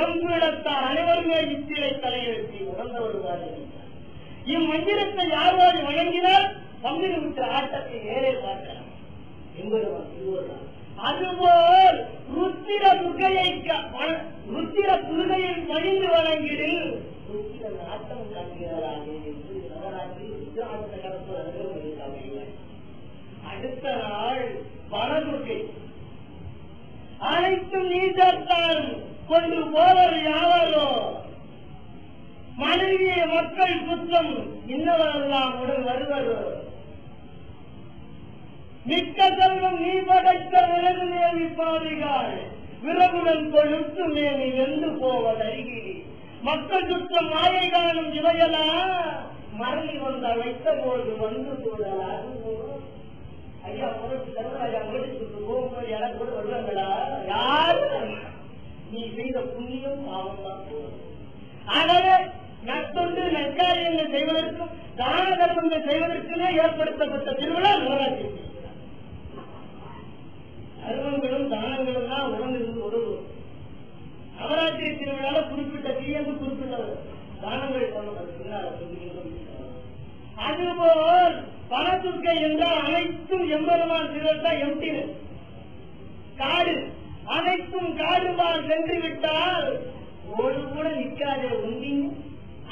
எம்பீடத்தார் அனைவருமே இத்திரை தலையெழுத்தி உணர்ந்து வருவார்கள். இம்மந்திரத்தை யாரோடு வழங்கினால் பங்குனி உத்திர ஆட்டத்தை நேரே பார்க்கலாம் எம்பெருமான் கூறுவார். அதுபோல் ருத்திர துர்கையை பணிந்து வழங்கிடில் ருத்திரன் ஆட்டம் காண்கிறாரே என்று நவராத்திரி ருத்ராட்ச கடத்து. அடுத்த நாள் வனதுர்கை அனைத்தும் நீ சேர்த்தான் கொண்டு போவர் யாவரோ மனைவிய மக்கள் குற்றம் இன்னவரெல்லாம் உடன் வருவதோ மிக்க செல்வம் நீ படைத்த விறகு மேவி பாதிகாள் விறகுடன் கொழுத்து மேனி வென்று போவதருகிரி மக்கள் சுற்றம் மாயை காணும் இவையெல்லாம் மரணி வந்த வைத்த போது வந்து கூடலாம். ஐயா பொருட்கு தருவாயா முடிச்சுட்டு போகும்போது யாரும் கூட வருவாங்களா? யாரு நீ செய்த புண்ணியம் பாவம் தான் போகும். ஆகவே நற்தொண்டு நற்காரியங்கள் செய்வதற்கும் தான தர்மங்கள் செய்வதற்குமே ஏற்படுத்தப்பட்ட திருவிழா நவராத்திரி. தர்மங்களும் தானங்களும் தான் உடனிருந்து உதவும். நவராத்திரி திருவிழால குறிப்பிட்ட தீயங்கு குறிப்பிட்ட தானங்கள் பண்ண. அதுபோல் பணத்துக்கை என்றால் அனைத்தும் எம்பெருமான் சிறந்த எம்டினு காடு அனைத்தும் காடுபால் சென்று விட்டால் ஒரு கூட நிற்காதே உண்டின்.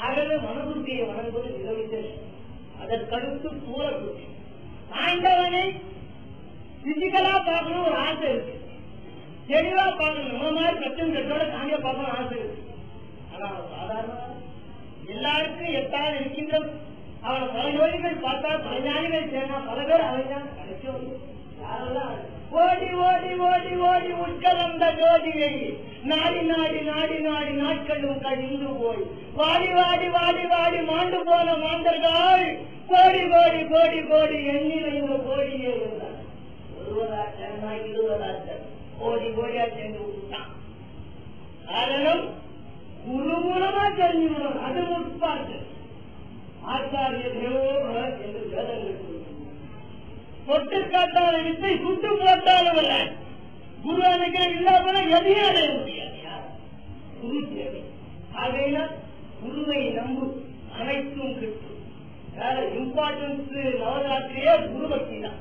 ஆகவே மனதுர்த்தியை வணங்குவது நிகழ்வு. அதற்கடுத்து சூழல் ஆண்டவனை பிசிக்கலா பார்க்கணும் ஒரு ஆசை இருக்கு. தெளிவா பார்க்கணும். நம்ம மாதிரி பிரச்சனை கட்டோட சாமியை பார்க்கணும் ஆசை இருக்கு. ஆனா சாதாரண எல்லாருக்கும் எட்டாவது இருக்கின்ற அவனை பல யோகிகள் பார்த்தா பல ஞானிகள் சேர்ந்தா பல பேர் அவன் கடைசி யாரெல்லாம் ஓடி ஓடி ஓடி ஓடி உட்கலந்த ஜோதியை நாடி நாடி நாடி நாடி நாட்களும் கழிந்து போய் வாடி வாடி வாடி வாடி மாண்டு போன மாந்தர்கள் கோடி கோடி கோடி கோடி எண்ணிலையும் கோடியே இருந்தார். 20,000 கோடி கோடியா சேர்ந்து விட்டான். காரணம் குரு மூலமா தெரிஞ்சுக்கணும். அது முற்பாட்டு ஆச்சாரிய தேவோக என்று வேதங்கள் தொட்டு காட்டாத வித்தை சுட்டு போட்டாலும் அல்ல. குரு அனுகிரகம் இல்லாம எதையும் அடைய முடியாது. குரு தேவை. ஆகையினால் குருவை நம்பு அனைத்தும் கிட்டும். வேற இம்பார்ட்டன்ஸ் நவராத்திரியே குரு பக்தி தான்.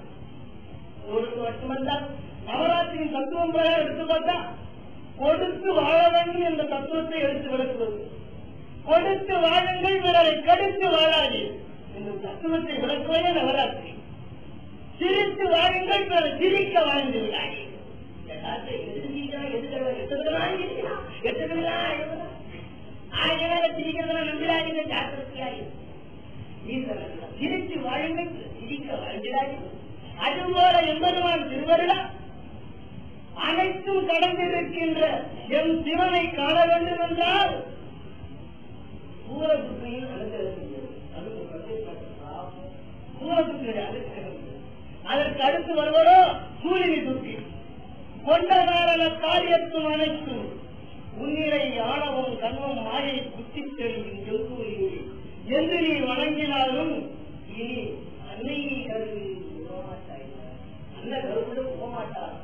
ஒரு மட்டுமல்ல நவராத்திரியின் தத்துவம் எடுத்து பார்த்தா கொடுத்து வாழ வேண்டும் என்ற தத்துவத்தை எடுத்து விளக்குவது. கொடுத்து வாழுங்கள் பிறரை கடுத்து வாழாது என்ற தத்துவத்தை விளக்குவதே நவராத்திரி. சிரித்து வாழுங்கள் பிறரை சிரிக்க வாழ்ந்து விடாது. சிரித்து வாழுங்கள் சிரிக்க வாழ்ந்திடாது. அதுபோல எம்பெருமான் திருவருளா அனைத்தும் கடந்திருக்கின்ற என் சிவனை காண வேண்டும் என்றால் சூரபுத்திரியின் அதற்கு அடுத்து வருவதோ சூரியனை சுற்றி கொண்ட காரண காரியத்தும் அனைத்தும் உன்னிலை ஆணவம் கண்வம் மாயை குத்தி தெரியும் ஜொல்கூறியை என்று நீ வணங்கினாலும் இனி அன்னை கருவி போகமாட்டாய். அன்ன கருவிட போகமாட்டார்.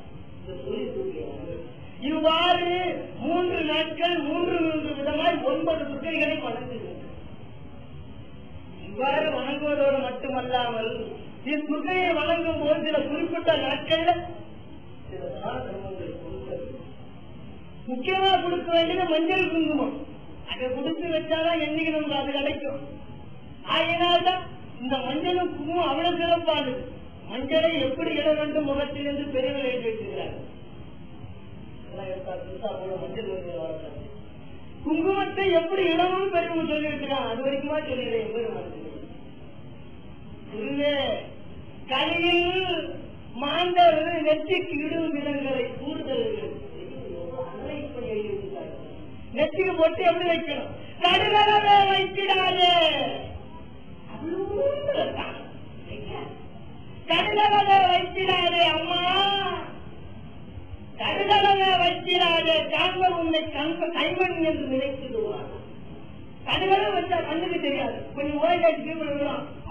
இவ்வாறு 3 நாட்கள் 3 விதமாய் 9 துக்கைகளை வணங்குகின்றன. இவ்வாறு வணங்குவதோடு மட்டுமல்லாமல் இத்துக்கையை வணங்கும் போது சில குறிப்பிட்ட நாட்கள்ல சில தான தர்மங்களை கொடுக்க முக்கியமா கொடுக்க வேண்டியது மஞ்சள் குங்குமம். அதை கொடுத்து வச்சாதான் என்னைக்கு நமக்கு அது கிடைக்கும். ஆகினால்தான் இந்த மஞ்சளும் குங்குமம் அவ்வளவு சிறப்பானது. மஞ்சளை எப்படி இட வேண்டும் முகத்தில் என்று பெரியவர் எழுதி வைத்திருக்கிறார்கள். குங்குமத்தை எப்படி இடமும் பெரியவங்க சொல்லி இருக்கிறான். அது வரைக்குமா சொல்லிடுறேன். கலியில் மாந்தர் நெற்றிக்கு இடும் விதங்களை கூடுதல் நெற்றிக்கு போட்டு எப்படி வைக்கணும். கடுகளவே வைக்கிறாரே கடுகளவே வைக்கிறாரே அம்மா கடுகளவே வைக்கிறாரே காண்ப உன்னை கைமணி என்று நினைத்துடுவார். கடுகளவு வச்சா கண்ணுக்கு தெரியாது. கொஞ்சம் ஓய்வாட்சி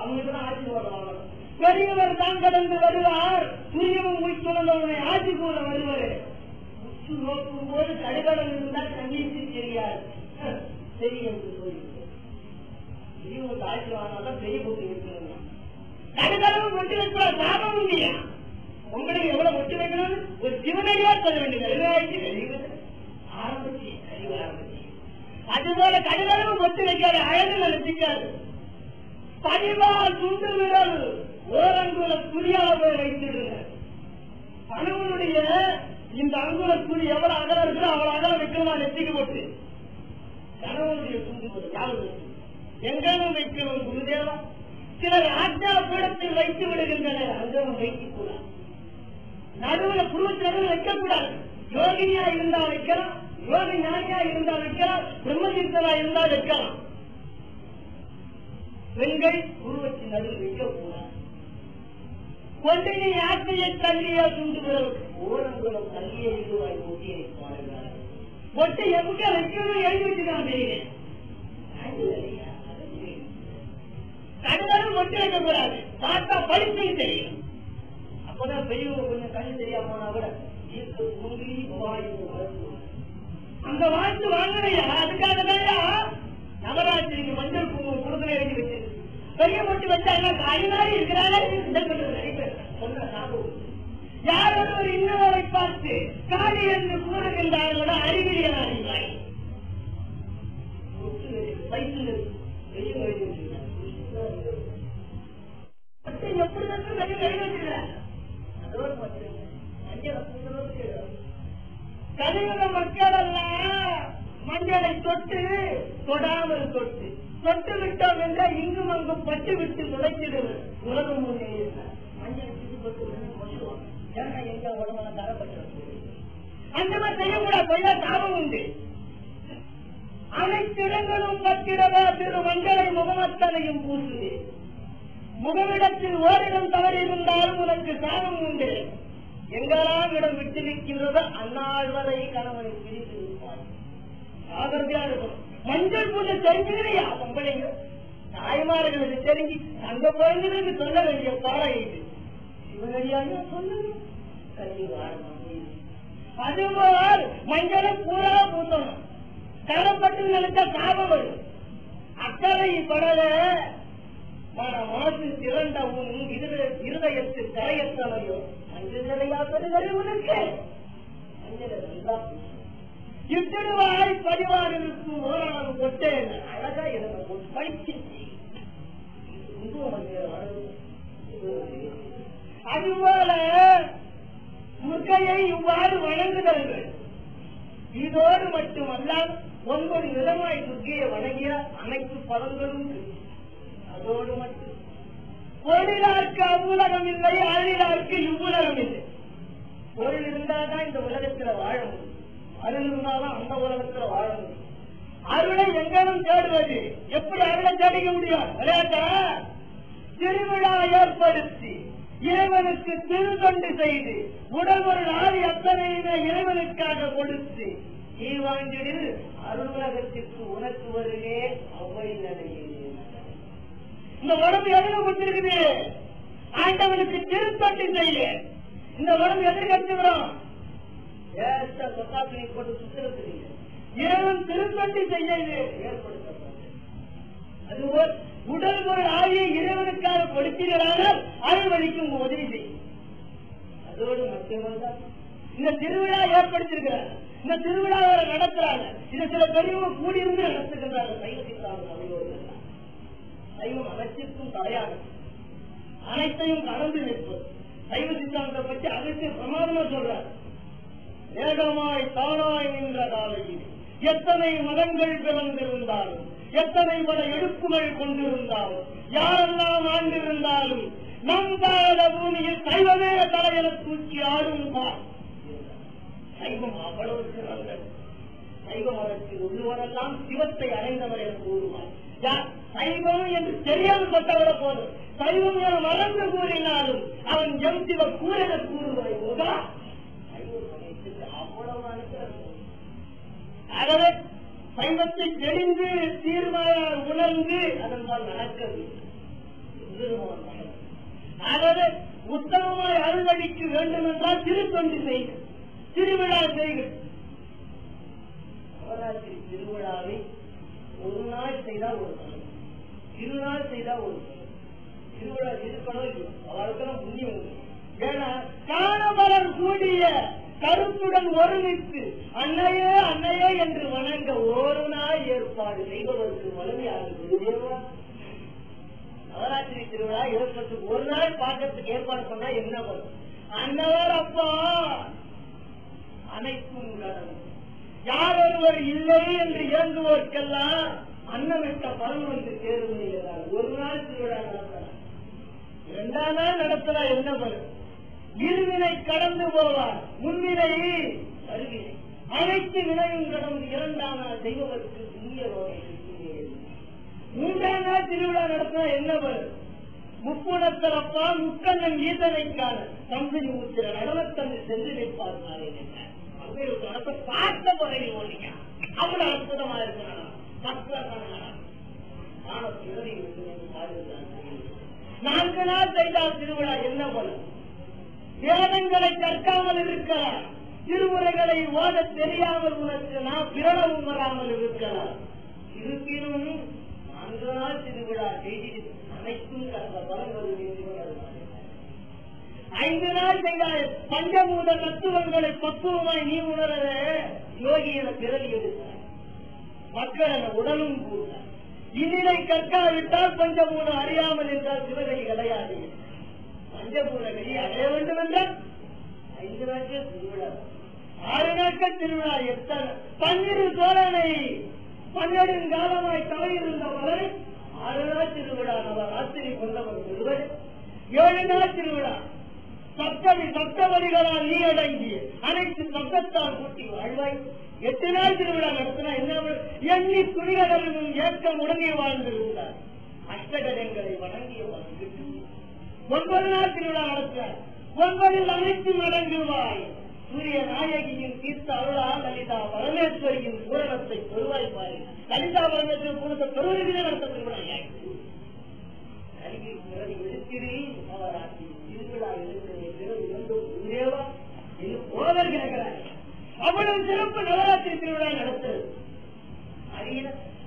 அவங்களுக்கு தான் ஆசீர்வாதம் வாங்கணும். பெரியவர் தான் கடந்து வருவார். சூரியமும் முடிச்சுள்ளவனை ஆட்சி கூற வருவாரு. உச்சு நோக்கும் போது கடுகளம் இருந்தால் கண்ணீருக்கு தெரியாது. சரி என்று சொல்லி ஆசீர்வாதம் பெரிய போட்டு வைக்கணும். கடுகளவு கொண்டு வைக்கிற லாபம் இல்லையா? உங்களுக்கு எவ்வளவு ஒட்டு வைக்கணும்னு ஒரு சிவனடியா சொல்ல வேண்டியது ஆரம்பிச்சு அறிவு ஆரம்பிச்சு. அதுபோல கடுகளவு ஒட்டு வைக்காத அழகு நினைச்சிக்காது. பதிவால் துண்டு விரல் ஓரங்குல துணியாக போய் வைத்திடுங்க. கணவனுடைய இந்த அங்குல துணி எவ்வளவு அகலம் இருக்குதோ அவ்வளவு அகலம் வைக்கணுமா நெத்திக்கு போட்டு. கணவனுடைய துண்டு யாரு எங்கேனும் வைக்கணும் குருதேவா. சிலர் ஆஜா பீடத்தில் வைத்து விடுகின்றனர். அங்கவும் வைத்துக் கூடாது. நடுவுல குருவத்தில் வைக்கக்கூடாது. யோகினியா இருந்தால் வைக்கலாம், யோகி ஞானியா இருந்தால் வைக்கலாம், பிரம்மதீர்த்தனா இருந்தால் வைக்கலாம். பெண்கள் குருவத்தின் நடுவில் வைக்கக்கூடாது. கொண்டினை ஆட்சியை தள்ளிய துண்டு ஓரங்குளம் தள்ளிய இதுவாய் ஒட்டியை பாடுகிறார். ஒட்டி எங்க வைக்கணும் எழுதி வச்சுக்கான். கடுகளும் ஒட்டி வைக்கக்கூடாது. பார்த்தா படிச்சு தெரியும். அப்பதான் பெரியவங்க கொஞ்சம் கண்ணு தெரியாம போனா கூட அந்த வாழ்த்து வாங்கினையா. அதுக்காக தான் நவராத்திரிக்கு மஞ்சள் குங்குமம் கொடுக்கல எழுதி வச்சது. பெரிய மொட்டு வச்சாங்க காயினாரி இருக்கிறாங்க. யார் ஒருவர் இன்னொருவரை பார்த்து காளி என்று கூறுகின்றார்களோட அறிவியல் அறிவாய் கலியுக மக்கள் எல்லாம் மஞ்சளை தொட்டு தொடாமல் தொட்டு தொட்டு விட்டோம் என்றால் இங்கும் அங்கும் பட்டு விட்டு நுழைச்சிடுவது உலகம் முன்னே மஞ்சள் ஏன்னா எங்க உடம்புல தரப்பட்டு அந்த மாதிரி செய்யக்கூடாது. கொய்யா தாபம் உண்டு. அனைத்து இடங்களும் பத்திரவா திரு மஞ்சளை முகமத்தனையும் பூசுது. முகமிடத்தில் ஓரிடம் தவறி இருந்தாலும் உனக்கு சாபம் உண்டு. எங்கெல்லாம் இடம் விட்டு நிற்கிறதோ அந்நாள் வரை கணவனை பிரித்து இருப்பார். ஆதரவையா இருக்கும். மஞ்சள் பூஜை தெரிஞ்சுக்கிறியா பொம்பளைங்க தாய்மார்களுக்கு தெரிஞ்சு அந்த குழந்தைகளுக்கு சொல்ல வேண்டிய பாடம் இது. சிவனடியாக சொல்லுங்க. அதுபோல் மஞ்சளை பூரா பூத்தணும். தரப்பட்டு நினைச்சா சாபம் வரும். அக்கறை படல மனமாசு திரண்ட உன் இருதயத்து கரையற்றவையோ மஞ்சள் நிலையாப்பதுகளை உனக்கு மஞ்சளை நல்லா இட்டுடுவாய் பதிவாருக்கு ஓராளம் கொட்டே அழகா எனக்கு படிச்சு அதுபோல முக்கையை இவ்வாறு வணங்குதல்கள். இதோடு மட்டுமல்ல 9 விதமாய் துர்க்கையை வணங்கிய அனைத்து பலன்களும் அதோடு மட்டும் பொருளாருக்கு அவ்வுலகம் இல்லை, அருளாருக்கு இவ்வுலகம் இல்லை. பொருள் இருந்தால்தான் இந்த உலகத்துல வாழ முடியும். அருள் இருந்தாலும் அந்த உலகத்துல வாழ முடியும். அருளை எங்கேனும் தேடுவது எப்படி அருளை தேடிக்க முடியும்? விளையாட்டா திருவிழா ஏற்படுத்தி இறைவனுக்கு திருத்தொண்டு செய்து உடல் ஒரு ஆதி அத்தனையுமே இறைவனுக்காக கொடுத்து நீ வாழ்ந்திடில் அருளகத்திற்கு உனக்கு வருவே அவை நிலையில் இந்த உடம்பு எதிர கொடுத்திருக்குது. ஆண்டவனுக்கு திருத்தொண்டு செய்ய இந்த உடம்பு எதிர்கட்டுகிறோம். சொத்தாத்தினை போட்டு சுத்திரத்து இறைவன் திருத்தொண்டு செய்ய ஏற்படுத்தப்பட்டது. அதுபோல் உடல் ஒரு ஆவியை இறைவனுக்காக கொடுத்தீர்களானால் அறுவழிக்கு உங்க உதவி செய்யும். அதோடு மட்டுமல்ல இந்த திருவிழா ஏற்படுத்திருக்கிறார். இந்த திருவிழாவை நடத்துறாங்க. இது சில பெரியவங்க கூடியிருந்து நடத்துகின்றார்கள். சைவம் அனைத்திற்கும் தலையாக அனைத்தையும் கடந்து நிற்பது. சைவ சித்தாந்தத்தை பற்றி அனைத்து பிரமாதமா சொல்றார். ஏகமாய் தானாய் நின்ற காலையில் எத்தனை மதங்கள் பிறந்திருந்தாலும் எத்தனை பல எடுப்புகள் கொண்டிருந்தாலும் யாரெல்லாம் ஆண்டிருந்தாலும் நம் தாழ பூமியில் சைவமே தலையில தூக்கி ஆடும் பார். சைவம் அவ்வளவு சிறந்தது. சைவ மதத்தில் உள்ளவரெல்லாம் சிவத்தை அடைந்தவர் என கூறுவார். சைவம் என்று தெரியாமல் பட்டவர போதும். சைவம் என மறந்து கூறினாலும் அவன் எம் சிவ கூறின கூறுவதை போதா அவ்வளவு அனுப்புறது. ஆகவே சைவத்தை தெரிந்து தீர்மானம் உணர்ந்து அதன்பால் நடக்கிறது. ஆகவே உத்தமமாய் அருள்வழிக்க வேண்டும் என்றால் திருத்தொண்டு செய்க, திருவிழா செய்க. நவராத்திரி திருவிழாவை ஒரு நாள் செய்தால் ஒரு நாள், 2 நாள் செய்தால் ஒரு திருவிழா இருக்கணும். அவர்களுக்கெல்லாம் புண்ணியம் உண்டு. ஏன்னா காணமலர் கூடிய கருத்துடன் ஒருமித்து அன்னையே அன்னையே என்று வணங்க ஒரு நாள் ஏற்பாடு செய்வதற்கு வலிமையாக நவராத்திரி திருவிழா ஏற்பட்டு ஒரு நாள் பார்க்கறதுக்கு ஏற்பாடு பண்ணா என்ன வரும்? அன்னவர் அப்பா அனைத்தும் கடவுள். யார் ஒருவர் இல்லை என்று இயங்குவோர்க்கெல்லாம் அன்னமிட்ட பலன் வந்து தேர்வுகிறார். ஒரு நாள் திருவிழா நடத்தலாம், 2ஆம் நாள் நடத்தலாம். என்ன வரும்? இருவினை கடந்து போவார், முன்வினை அருவினை. அனைத்து வினையும் கடந்து 2ஆம் நாள் செய்வதற்கு புண்ணிய ரோகை. 3ஆம் நாள் திருவிழா நடத்தினா என்ன வரும்? முப்புணத்தரப்பா முக்கண்ணன் ஈசனைக்கான தம்பினி ஊத்திர நடனத்தன்று சென்று நிற்பார். பார்த்த முறையில் ஓடிங்க அவ்வளவு அற்புதமா இருக்கிறான். 4 நாள் செய்தால் திருவிழா என்ன பலன்? வேதங்களை கற்காமல் இருக்கலாம், திருமுறைகளை ஓத தெரியாமல் உனக்கு நான் பிறனவும் வராமல் இருக்கலாம். இருப்பினும் 4 நாள் திருவிழா செய்து அனைத்தும் கடந்த பலன்கள். 5 நாள் செய்தால் பஞ்சபூத தத்துவங்களை பக்குவமாய் நீ உணரவே யோகி என பிறவி எடுத்தார். மக்கள் என உடலும் கூட இதிலை கற்காவிட்டால் பஞ்சபூதம் அறியாமல் என்றால் சிவகை கிடையாது. பஞ்சபூத கை அடைய வேண்டும் என்றால் 5 நாட்கள் திருவிழா. 6 நாட்கள் திருவிழா. எத்தனை பன்னிரு சோழனை 12 காலமாய் தலையிருந்தவரை 6 நாள் திருவிழா. நவராத்திரி கொண்டவர் ஒருவர் 7 நாள் திருவிழா. சப்தவரிகளால் நீ அடங்கி அனைத்து சப்தத்தால் கூட்டி வாழ்வாய். 8 நாள் திருவிழா நடத்தினா என்ன? எண்ணி துணிகடலும் ஏற்கம் உடனே வாழ்ந்திருந்தார். அஷ்டகஜங்களை வணங்கிய வாழ்ந்துட்டு 9 நாள் திருவிழா நடத்தினார். 9 அனைத்தும் அடங்குவாய். சூரிய நாயகியின் தீர்த்த அருளா லலிதா பரமேஸ்வரியின் பூரணத்தை பெறுவாய் பாரு. லலிதா பரமேஸ்வரி பூரணத்தை பெறுவதற்கே நடத்த திருவிழா. எழுத்திரி நவராத்திரி திருவிழா எழுத்துவா என்று போதல் கேட்கிறார். அவ்வளவு சிறப்பு நவராத்திரி திருவிழா நடத்துறது.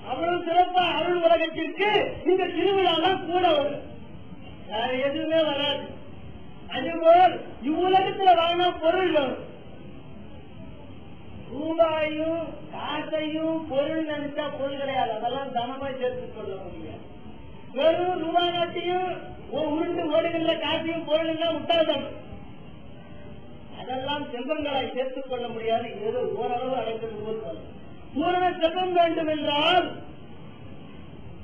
அவ்வளவு சிறப்பா அருள் உலகத்திற்கு இந்த திருவிழாலாம் கூட வரும். வேற எதுவுமே வராது. அதுபோல் இவ்வுலகத்துல வாங்கினா பொருள் வரும். ரூபாயும் காசையும் பொருள் நினைச்சா பொருள் கிடையாது. அதெல்லாம் தனமாய் சேர்த்துக் கொள்ள முடியாது. வெறும் ரூபாய் நாட்டையும் உருண்டு ஓடுகின்ற காசையும் பொருள் தான் முட்டாள்தான். அதெல்லாம் செல்வங்களாய் சேர்த்துக் கொள்ள முடியாது. ஏதோ ஓரளவு அடைந்தது போல் வரும். பூரண செல்வம் வேண்டும் என்றால்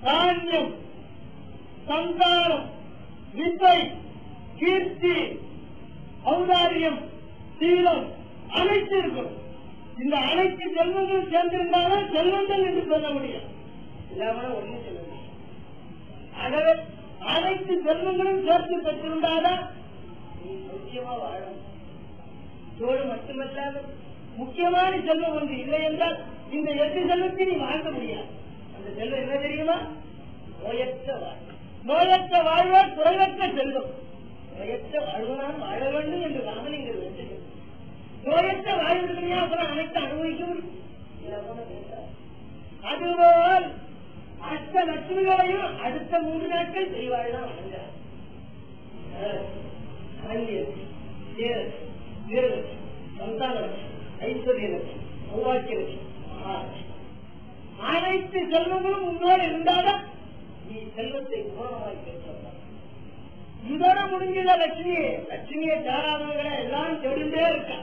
தானியம், சந்தானம், வித்தை, கீர்த்தி, ஔதாரியம், சீலம் அனைத்து இருக்கும். இந்த அனைத்து செல்வங்களும் சேர்ந்திருந்தாலும் செல்வங்கள் என்று சொல்ல முடியும். இல்லாம ஒண்ணு சொல்ல முடியும். ஆகவே அனைத்து செல்வங்களும் சேர்த்து பெற்றிருந்தாதான் நீ முக்கியமா வாழும். இதோடு மட்டுமல்லாத முக்கியமான செல்வம் ஒன்று இல்லை என்றால் இந்த 8 செல்வத்தை நீ வாங்க முடியாது. அந்த செல்வம் என்ன தெரியுமா? நோயற்ற வாழ்வு. நோயற்ற வாழ்வா குறைவற்ற செல்வம். நோயற்ற வாழ்வுதான் வாழ வேண்டும் என்று ராமலிங்கர் வேண்டும். நோயற்ற வாழ்வு அப்புறம் அனைத்து அனுபவிக்க முடியும். அதுபோல் அஷ்ட லட்சுமிகளையும் அடுத்த 3 நாட்கள் பெரியவாழ்தான் வணங்குகிறார். அனைத்து செல்வங்களும் உங்களோடு இருந்தாலும் நீ செல்வத்தை பூரணமாய் பெற்றார். இதோட முடிஞ்சத லட்சுமியை சேராதவர்களை எல்லாம் தெரிந்தே இருக்கா.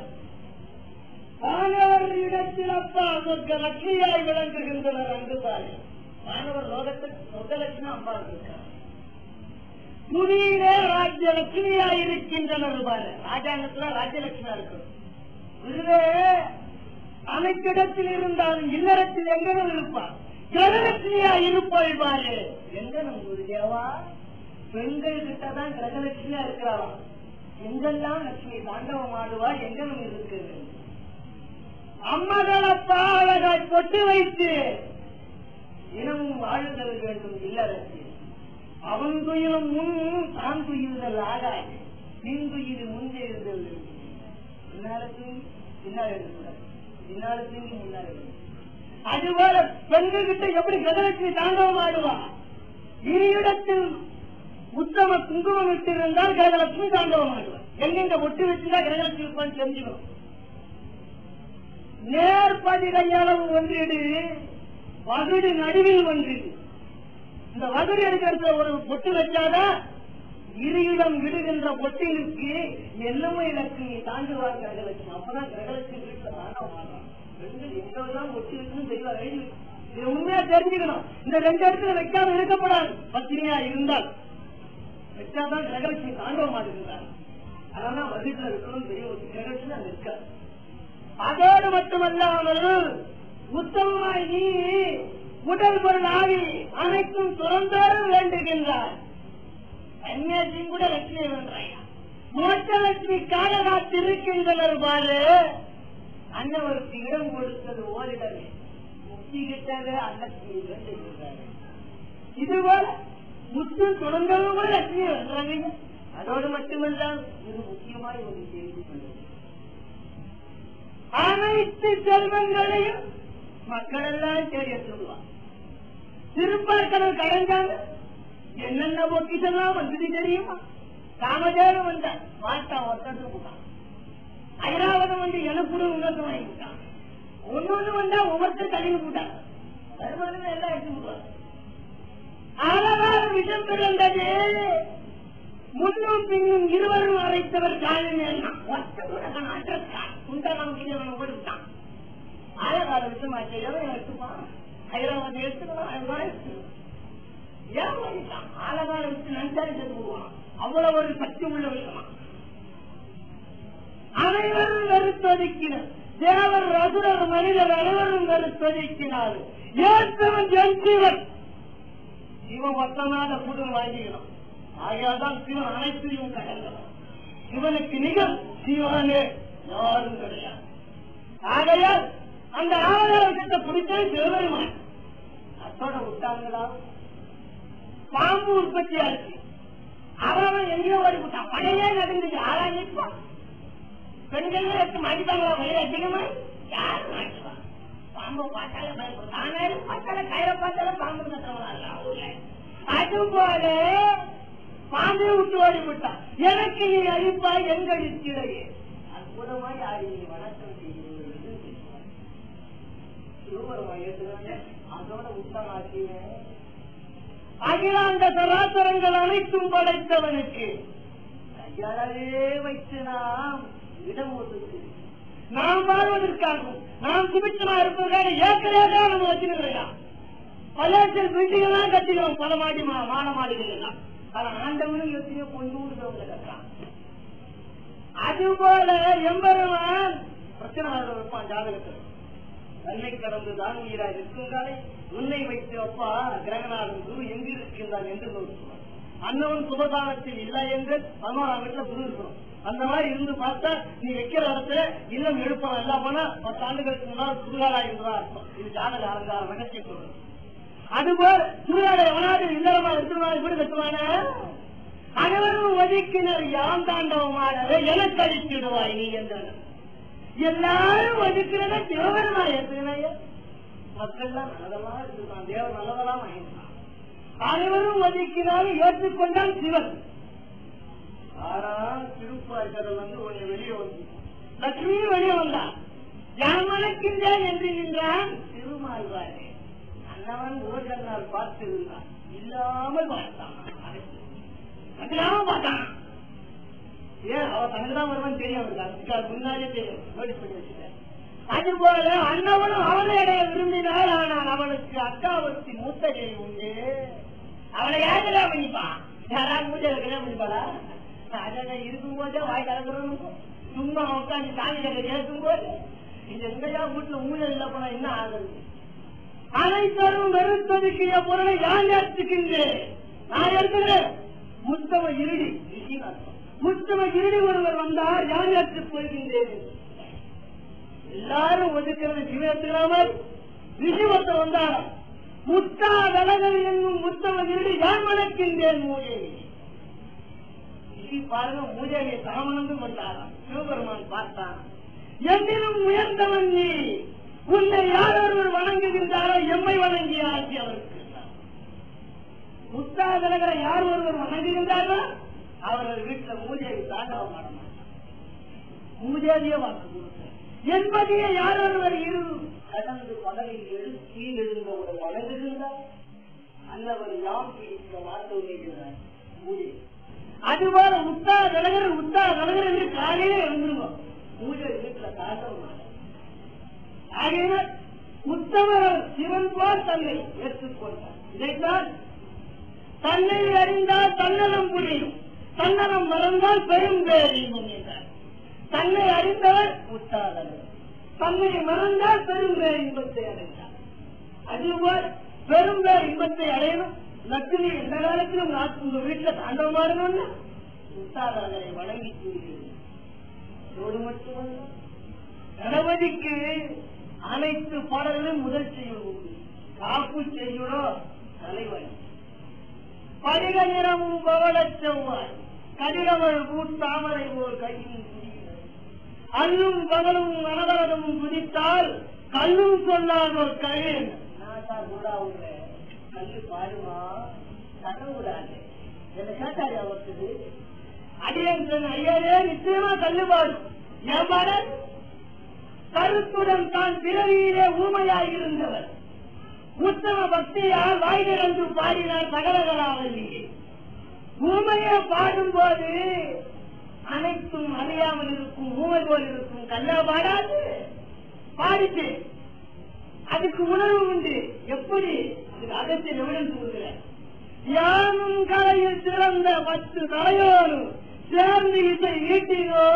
மாணவர் இடத்தில் அப்பா சொர்க்க லட்சுமியாய் விளங்குகின்றனர் என்று பாரு. மாணவர் லோகத்தில் சொர்க்கலட்சுமி அம்மா இருக்கார். துணியிலே ராஜ்யலட்சுமியாய் இருக்கின்றனர் பாரு. ராஜாங்கத்துல ராஜ்யலட்சுமியா இருக்கணும். இதுவே அனைத்திடத்தில் இருந்தாலும் இல்லறத்தில் எங்கனும் இருப்பார். கிரகலட்சுமியா இருப்பாள் பாரு. எங்க நம்ம தேவா பெண்கள் கிட்டதான் கிரகலட்சுமியா இருக்கிறாவா. எங்கெல்லாம் லட்சுமி தாண்டவம் ஆடுவா. எங்கனும் இருக்கிறது. அம்மகளப்பா அழகாய் கொட்டு வைத்து தினமும் வாழுதல் வேண்டும் இல்லறத்தில். அவன் துயிலும் முன் தான் துயிலுதல் ஆகாது. பின் துயில் முன்னெழுதல். பின்னால தூங்கி பின்னால் எழுதக்கூடாது. பின்னால தூங்கி முன்னால் எழுது. அதுபோல பெண்கள் கிட்ட எப்படி கிரகலட்சுமி தாண்டவம் ஆடுவா. இனியிடத்தில் உத்தம குங்குமம் விட்டிருந்தால் கிரகலட்சுமி தாண்டவம் ஆடுவார். எங்கெங்க ஒட்டு வச்சுதான் கிரகலட்சுமி இருப்பான்னு தெரிஞ்சுக்கணும். நேர்பதிகை அளவு ஒன்றிடு, வகுடு நடுவில் ஒன்றிடு. இந்த வகுடு எடுக்கிறதுல ஒரு பொட்டு வச்சாதான் இருயிடம் விடுகின்ற பொட்டிலுக்கு எல்லுமை லட்சுமி தாண்டுவார் கிரகலட்சுமி. அப்பதான் கிரகலட்சுமி வீட்டுல தாண்டவம் ஆடுவாங்க. பெண்கள் எங்கெல்லாம் ஒட்டி இருக்குன்னு தெரியல. இது உண்மையா தெரிஞ்சுக்கணும். இந்த 2 இடத்துல வைக்காம இருக்கப்படாது. பத்தினியா இருந்தால் வச்சாதான் கிரகலட்சுமி தாண்டவம் ஆடுகிறார். அதனால வகுட்டுல இருக்கணும். பெரிய ஒரு கிரகலட்சுமி அங்க இருக்காது. அதோடு மட்டுமல்லாமல் உத்தமமாய் நீ உடல் பொருள் ஆவி அனைத்தும் துறந்தோறும் வேண்டுகின்றார். கன்னியாசியும் கூட லட்சுமி வேண்டாயா. மோட்சலட்சுமி காலகாத்திருக்கின்றனர் பாரு. அன்னவருக்கு இடம் கொடுத்தது ஓரிடமே. முக்கிக்கிட்டாங்க அலட்சுமி வேண்டுகின்றார்கள். இதுபோல முத்து துறந்தவங்க கூட லட்சுமி வேண்டாங்க. அதோடு மட்டுமல்லால் இது முக்கியமான ஒரு கேள்வி பண்ணுவது. அனைத்து செல்வங்களையும் மக்கள் எல்லாம் தேடி சொல்லுவாங்க. திருப்பார்கடல் கலைஞ்சாங்க. என்னென்ன பொக்கிஷெல்லாம் வந்தது தெரியுமா? காமதேவன் வந்தார். மாட்டா ஒருத்தர் போட்டான். ஐராவதம் வந்து எனக்கு கூட உணர்ந்து வாங்கிட்டான். ஒன்னொன்னு வந்தா ஒவ்வொருத்தர் கழிவு போட்டாங்க. வருமானம் எல்லாம் எடுத்து போடுவாங்க. அளவான விஷம் பிறந்தது. முன்னும் பின்னும் இருவரும் அழைத்தவர் காலினேன். நம்ம போட்டுக்கிட்டான். ஆழகால விஷயமாச்சு எவன் எடுத்துப்பான், ஹைதராபாத் எடுத்துக்கலாம், அதுதான் எடுத்துக்கலாம். ஏன் வாங்கிட்டான்? ஆழகால வச்சு நினைச்சாலும் செத்து போவான். அவ்வளவு ஒரு சக்தி உள்ள விஷயமா. அனைவரும் வெறுத்தொதுக்கினர். தேவர், ரசுரர், மனிதர் அனைவரும் வெறுத்தொதுக்கினார். ஏற்றவன் என் சிவன். சிவன் மொத்தமாக புதன் வாங்கிக்கலாம். ஆகையால்தான் சிவன் அனைத்தையும் கடந்தவன். சிவனுக்கு நிகழ் சிவனே யாரும் கிடையாது. ஆகையால் அந்த ஆதாரத்தை பிடிச்சது சிவபெருமான். அத்தோட விட்டாங்களா? பாம்பு உற்பத்தி ஆச்சு. அவன் எங்கேயோ ஓடி விட்டான். பழைய நடந்துச்சு. ஆளா நிற்பான். பெண்கள் எடுத்து மாட்டிப்பாங்களா? வயிறு அதிகமா யாரு மாட்டுவா? பாம்பை பார்த்தாலே பயப்படும். தானாலும் பார்த்தாலும் கயிறை பார்த்தாலும் பாம்பு கட்டுறவங்களா? அதுபோல பாம்பை விட்டு ஓடி விட்டான். எனக்கு நீ அழிப்பா எங்களிடையே அற்புதமாய் ஆடி நீ வணக்கம் செய்கிறது. சிவபெருமான் ஏற்றுகிறாங்க. அதோட உத்தமாக்கிய அகிலாண்ட சராசரங்கள் அனைத்தும் படைத்தவனுக்கு கையாலே வைத்து நாம் இடம் ஒதுக்கு. நாம் வாழ்வதற்காகவும் நாம் சுபிச்சமா இருப்பதற்காக ஏற்கனவே நம்ம வச்சிருக்கிறோம். பலேசல் பில்டிங் எல்லாம் கட்டிக்கிறோம். பல மாடி மாட மாடிகள் எல்லாம். ஆனா ஆண்டவனும் எத்தனையோ கொண்டு விடுறவங்க கட்டுறான். அதுபோல எம்பெருமான் பிரச்சனை வைப்பான் ஜாதகத்தில். தன்னை கடந்துதான் உயிராக இருக்கின்றானே உன்னை வைத்து அப்பா கிரகநாதன் குரு எங்கு இருக்கின்றான் என்று நோக்குவான். அன்னவன் சுபகாலத்தில் இல்லை என்று 11ஆம் வீட்டுல குரு இருக்கணும். அந்த மாதிரி இருந்து பார்த்தா நீ வைக்கிற இடத்துல இல்லம் எழுப்பம் எல்லாம் போனா 10 ஆண்டுகளுக்கு முன்னால் சுடுகாடா இருந்தா இது ஜாதக அலங்கார ரகசியம் சொல்றது. அதுபோல் சுடுகாடை எவனாவது இல்லறமா இருக்கிறவங்க எப்படி கட்டுவான? அனைவரும் ஒதுக்கினர் யாம் தாண்டவமானதை எனக்கு அழித்திடுவாய் நீ என்றனர். எல்லாரும் ஒதுக்கிறத சிவபெருமா ஏற்றுகிறாய. மக்கள்லாம் நல்லதெல்லாம் இருக்கான். தேவன் நல்லதெல்லாம் வாங்கிட்டான். அனைவரும் ஒதுக்கினாலும் ஏற்றுக்கொண்டால் சிவன். ஆனால் திருப்பார்கடல் உன்னை வெளியே வந்து லட்சுமியும் வெளியே வந்தான். யான் மணக்கின்றேன் என்று நின்றான் திருமால்வாரே. அன்னவன் ஊர்கண்ணால் பார்த்திருந்தான். இல்லாமல் பார்த்தான். பார்த்தான். ஏன் அவ தனக்குதான் வருவான்னு தெரியும். அவருக்கு முன்னாலே தெரியும். நோட்டீஸ் பண்ணி வச்சுட்டேன். அதுபோல அண்ணவனும் அவனை அடைய விரும்பினார். ஆனால் அவனுக்கு அக்காவத்தி மூத்தகை உண்டு. அவனை யாருதான் பண்ணிப்பான்? யாராவது மூச்சை கல்யாணம் பண்ணிப்பாளா? அதை இருக்கும் போதே வாய் கலந்துரும். சும்மா உட்காந்து காலையில கேட்கும் போது இந்த எங்கயா வீட்டுல ஊழல் இல்ல போனா என்ன ஆகுது? அனைத்தரும் வெறுத்ததுக்கிய பொருளை யான் ஏற்றுக்கின்றேன். நான் எடுத்துக்கிறேன். முத்தம இருடி முத்தம இருடி ஒருவர் வந்தார். யான் ஏற்றுக் கொள்கின்றேன். எல்லாரும் ஒதுக்கிறது சிவ ஏற்றுக்கிறாமல் ரிஷிவத்தை வந்தார். முத்தா வலகல் என்னும் முத்தம இருடி யான் மணக்கின்றேன். மூதேவி பாருங்க. மூதேவியை சமணந்து கொண்டாராம். சிவபெருமான் பார்த்தான். என்னிலும் உயர்ந்தவன் நீ. உன்னை யார் ஒருவர் வணங்குகின்றாரோ எம்மை வணங்கிய ஆட்சி அவருக்கு. முத்தாதலகரை யார் ஒருவர் வணங்குகின்றாரோ அவர்கள் வீட்டில் மூதேவி தாண்டவ மாட்டார். மூதேவியே வாக்கு கொடுத்தார். என்பதையே யார் ஒருவர் இரு கடந்து பதவியில் எழுச்சி எழுந்தவுடன் வணங்குகின்றார். அன்னவர் யாம் பிடித்த வார்த்தை உரைகிறார் மூதேவி. அதுபோல உத்தா கலகர் என்று காலையில எழுந்துருவோம். மூதேவி வீட்டில் தாண்டவ மாட்டார். ஆகையினால் உத்தமர் சிவன் போல் தன்னை ஏற்றுக்கொண்டார். இதைத்தான் தன்னை அறிந்தால் தன்னலம் புரியும், தன்னலம் மறந்தால் பெரும் பேரின்பம் என்றார். தன்னை அறிந்தவர் உத்தாதவர், தன்னை மறந்தால் பெரும் பேர் இன்பத்தை அடைந்தார். அதுபோல் பெரும் பேர் இன்பத்தை அடையணும். லட்சுமி எந்த காலத்திலும் உங்க வீட்டுல தாண்டவமாறணும்னு உத்தாதவரை வணங்கி கூறுகிறது. மட்டுமல்ல கணபதிக்கு அனைத்து பாடல்களும் முதல் செய்யுள் உண்டு. காப்பு செய்யுளோ தலைவன் படிக நிறமும் பவளச் செவ்வாய் கதிரவள் பூத்தாமரை போல் கையும் அல்லும் பகலும் அனவரதமும் குதித்தால் கல்லும் சொல்லாத ஒரு கழிவு கல்லு பாருமா கனவுடாது என்ன கேட்டாரு அவருக்கு அடியன் ஐயாரே நிச்சயமா கல்லு பாடும். ஏன் பாரு? கருத்துடன் தான் பிறவியிலே ஊமையாயிருந்தவர் உத்தம பக்தியால் வாய் திறந்து பாடினார் சகலகலாவல்லியே. ஊமையை பாடும் போது அனைத்தும் அறியாமல் இருக்கும், மூவர் போல் இருக்கும். கல்லா பாடாது, பாடிச்சு. அதுக்கு உணர்வு உண்டு. எப்படி? அதுக்கு அகத்தை எவிடன்ஸ் கொடுக்கல. யானும் கலையில் சிறந்த 10 தலையோரும் சேர்ந்து இசை ஈட்டினோ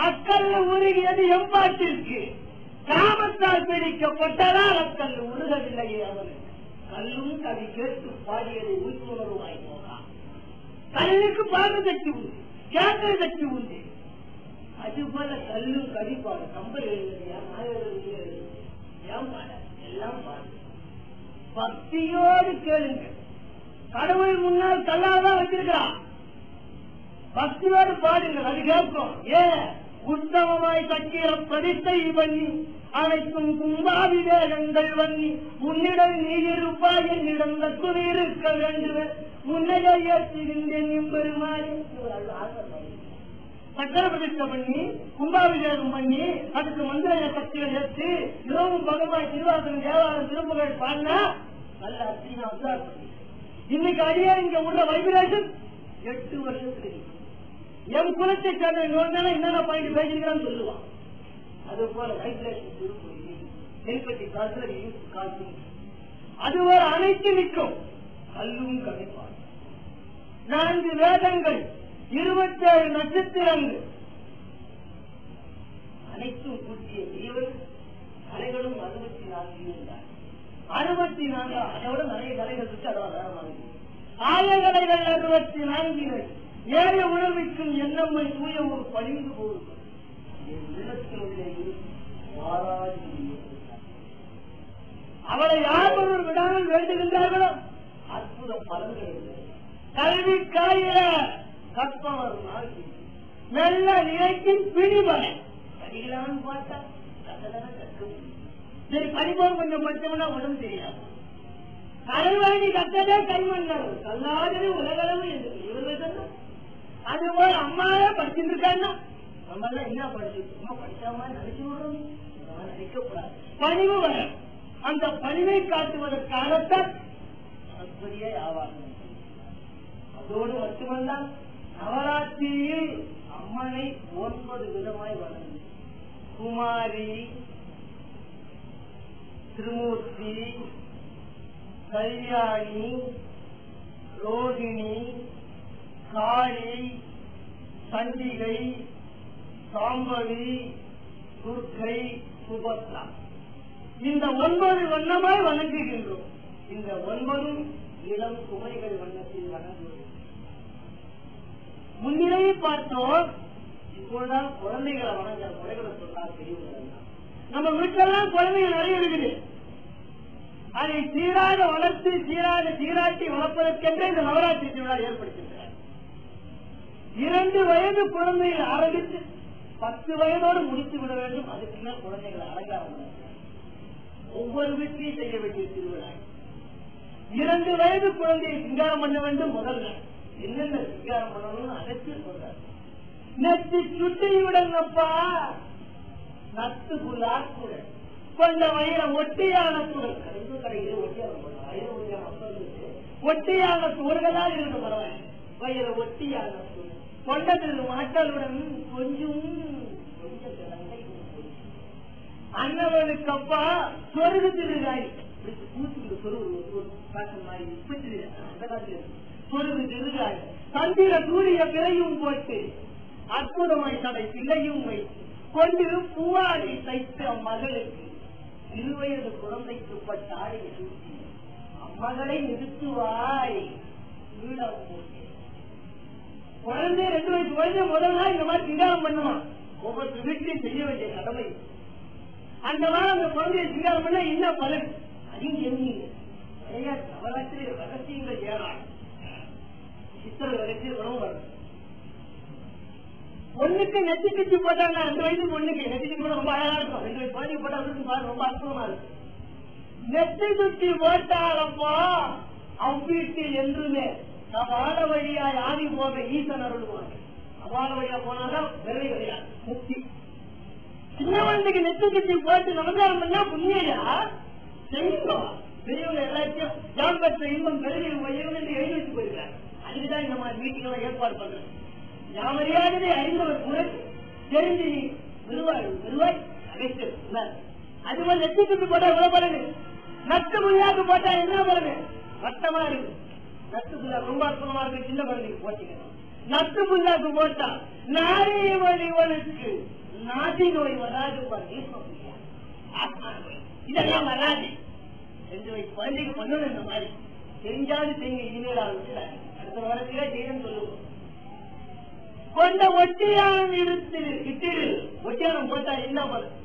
அக்கல்ல உருகியது எம்பாட்டிற்கு. காமத்தால் பிடிக்கப்பட்டதால் அக்கல் உருகவில்லையே அவனுக்கு. கல்லும் கவி கேட்டு பாடியதை உள்புணர்வாய் போகான். கல்லுக்கு பார்வை சக்தி உண்டு, கேட்கிற சக்தி உண்டு. அதுபோல கல்லும் கவி பாடு. கம்பல் எழுதுறியா, ஏன் பாட? எல்லாம் பாடு. பக்தியோடு கேளுங்க. கடவுள் முன்னால் கல்லாதான் வச்சிருக்கிறான். பக்தியோடு பாடுங்கள், அது கேட்கும். ஏன்? உத்தமமாய் சக்கீர பிரதிஷ்டை பண்ணி அனைத்தும் கும்பாபிவேகங்கள் பண்ணி உன்னிடம் நீ இருப்பாய், என்னிடம் தத்துவம் இருக்க வேண்டும். உன்னையை ஏற்றுகின்றேன் எம்பெருமானே. சக்கர பிரதிஷ்டை பண்ணி கும்பாபிஷேகம் பண்ணி அதுக்கு மந்திர சக்திகள் ஏற்று இரவும் பகவாய் திருவாசகம் தேவாரம் திருப்புகள் பாடினா நல்ல அர்த்தம். இன்னைக்கு அடியே இங்க உள்ள வைப்ரேஷன் 8 வருஷத்துக்கு என் குலத்தை சேர்ந்த என்னென்ன பாயிண்ட் பேசிக்கிறான்னு சொல்லுவான். அது போல வைப்ரேஷன் திருப்பதி நெல்பட்டி காலத்துல காசு அது ஒரு அனைத்து நிற்கும். கல்லும் கவிப்பான். 4 வேதங்கள், 27 நட்சத்திரங்கள் அனைத்தும் கூட்டிய தேவன். கலைகளும் 64 இருந்தார். 64 அதோட நிறைய கலைகள் இருக்கு. அதோட வேறமாக ஆயகலைகள் 64. ஏழ உணர்விக்கும் எண்ணம்மை தூய ஒரு பணிந்து போகும். அவளை யார் ஒருவர் விடாமல் வேண்டுகின்றார்களோ அற்புத பலன்கள் இல்லை. கல்வி காயில கற்பவர் நல்ல நிலைக்கும் பிடிபலை படிக்கலான்னு பார்த்தா சரி படிப்போம் கொஞ்சம் படிச்சோம்னா உடம்பு தெரியாது. கலைவாணி கத்ததே கைமன்னர் கல்லாதது உலகளவு என்று இவர்கள். அதுபோல் அம்மாவே படிச்சுட்டு இருக்காங்க. நம்ம எல்லாம் என்ன படிச்சு சும்மா படிக்காம நினைச்சு விடுறோம். நினைக்கக்கூடாது. பணிவு வர அந்த பணிவை காட்டுவதற்காகத்தான் ஆவார்கள். அதோடு மட்டுமல்ல, நவராத்திரியில் அம்மனை 9 விதமாய் வளர்ந்து குமாரி, திருமூர்த்தி, கல்யாணி, ரோகிணி, காளி, சண்டிகை, சாம்பவி, துர்க்கை, சுபத்ரா இந்த 9 வண்ணமாய் வணங்குகின்றோம். இந்த 9 இளம் குமரிகள் வண்ணத்தில் வணங்குவது. முன்னிலையை பார்த்தோம். இப்போதான் குழந்தைகளை வணங்குற முறைகளை சொன்னால் தெரியும். நம்ம வீட்டெல்லாம் குழந்தைகள் நிறைய இருக்குது. அதை சீராக வளர்த்து சீராட்டி வளர்ப்பதற்கென்றே இந்த நவராத்திரி திருவிழா ஏற்படுத்தியிருக்கிறார். 2 வயது குழந்தைகள் ஆரம்பித்து 10 வயதோடு முடித்து விட வேண்டும். அதுக்கு மேல் குழந்தைகளை அலங்காரம் ஒவ்வொரு வீட்டையும் செய்ய வேண்டிய திருவிழா. 2 வயது குழந்தையை சிங்காரம் பண்ண வேண்டும். முதல்ல என்னென்ன சிங்காரம் பண்ணணும்னு அழைத்து சொல்றாரு. நெத்தி சுட்டியுடனப்பா நத்துக்குள் ஆட்குட கொண்ட வயிற ஒட்டியான குடல் கரும்பு கடையில் ஒட்டியான தூர்களால் இருந்து பரவாயில்லை. வயிற ஒட்டியான கொண்டதில் மாற்றலுடன் கொஞ்சம் அண்ணவனுக்கப்பா சொருகு திருகாய் கூத்துக்கு சொருகு திருகாய் சந்திர சூரிய பிறையும் போட்டு அற்புதமாய் தடை பிள்ளையும் வைத்து கொண்டு பூவாடை தைத்த மகளுக்கு 2 வயது குழந்தைக்கு பட்ட ஆடை சூட்டி அம்மகளை நிறுத்துவாய். குழந்தை 2 வயசு குழந்தை முதல் நாள் இந்த மாதிரி சிங்காரம் பண்ணுவான். ஒவ்வொரு வீட்டையும் செய்ய வேண்டிய கடமை. அந்த மாதிரி அந்த குழந்தைய சிங்காரம் பண்ண என்ன பலன்? அதையும் தெரிஞ்சீங்க. நவராத்திரி ரகசியங்கள் ஏறாள். சித்திர ரகசிய குணம் வரும். பொண்ணுக்கு நெத்தி கட்டி போட்டாங்க. 2 வயசு பொண்ணுக்கு நெத்தி கட்டி போட ரொம்ப அழகா இருக்கும். 2 வயசு குழந்தை போட்டா ரொம்ப அற்புதமா இருக்கும். நெத்தி சுட்டி போட்டாலப்பா அவ்வீட்டு என்றுமே அவாத வழியாய் ஆதி போக ஈசன் அருள்வாங்க. அவாத வழியா போனாதான் வெள்ளை கிடையாது முக்தி. சின்ன குழந்தைக்கு நெத்தி கட்டி போட்டு நமஸ்காரம் பண்ணா புண்ணியா செய்யுங்க. பெரியவங்க எல்லாத்தையும் ஜான் பெற்ற இன்பம் பெரிய என்று எழுதி வச்சு போயிருக்காங்க. அதுக்குதான் இந்த மாதிரி மீட்டிங் எல்லாம் ஏற்பாடு பண்றேன். யாமறியாததை அறிந்தவர் கூட தெரிஞ்சு வருவாய் அகைத்திருக்கிறார். அதுபோல் நெத்திக்கு போட்டா எவ்வளவு பலனு, நட்டு புல்லாக்கு போட்டா என்ன பலனு, வட்டமா இருக்கு. நட்டு புல்லா ரொம்ப அற்புதமா இருக்கு, சின்ன குழந்தைக்கு போட்டீங்க. நட்டு புல்லாக்கு போட்டா நாரிய வழிவனுக்கு நாட்டி நோய் வராது, இதெல்லாம் வராது. 2 வயசு குழந்தைக்கு பண்ணணும். இந்த மாதிரி தெரிஞ்சாலும் செய்யுங்க. இனிமேல் அடுத்த வாரத்திலே செய்யணும்னு சொல்லுவோம். கொண்ட ஒட்டியானம் இட்டிரு, ஒட்டியானம் போட்டா என்ன பண்ணும்,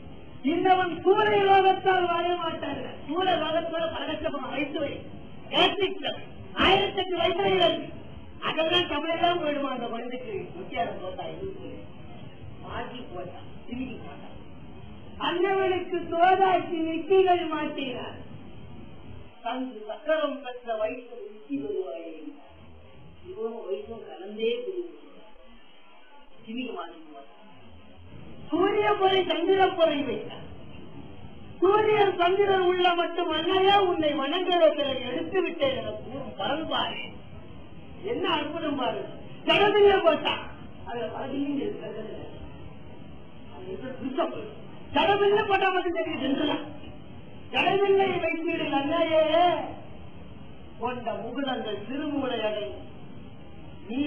இன்னவன் சூரிய லோகத்தால் வாழ மாட்டாங்க. சூரிய லோகத்தோட பல கஷ்டப்படும். வயசு வை 1008 வயசுல அதெல்லாம் தமிழெல்லாம் போயிடுமா அந்த குழந்தைக்கு. ஒட்டியானம் போட்டா இருக்கு மாற்றி போட்டா திரும்பி போட்டா அன்னவனுக்கு சோதாக்கி நிக்கிகள் மாட்டினார். தந்து சக்கரம் பெற்ற வயசு நிக்கி வருவாயே, இவரும் வயசும் கலந்தே திரும்பி மாற்றி போட்டார். சூரிய பொறை சந்திர பொறை வைத்தார். சூரியன் சந்திரன் உள்ள மட்டும் அண்ணையா உன்னை வணங்குகிற பிறகு எடுத்து விட்டேன் என பரந்தாரு. என்ன அற்புதம் பாரு. கடவுளே போட்டா அதுல பலதையும் கடவுளே போட்டா மட்டும் தெரியுது. கடவுளை வைத்தீடு அண்ணையே கொண்ட முகுலங்கள் திருமூலை அடையும். நீ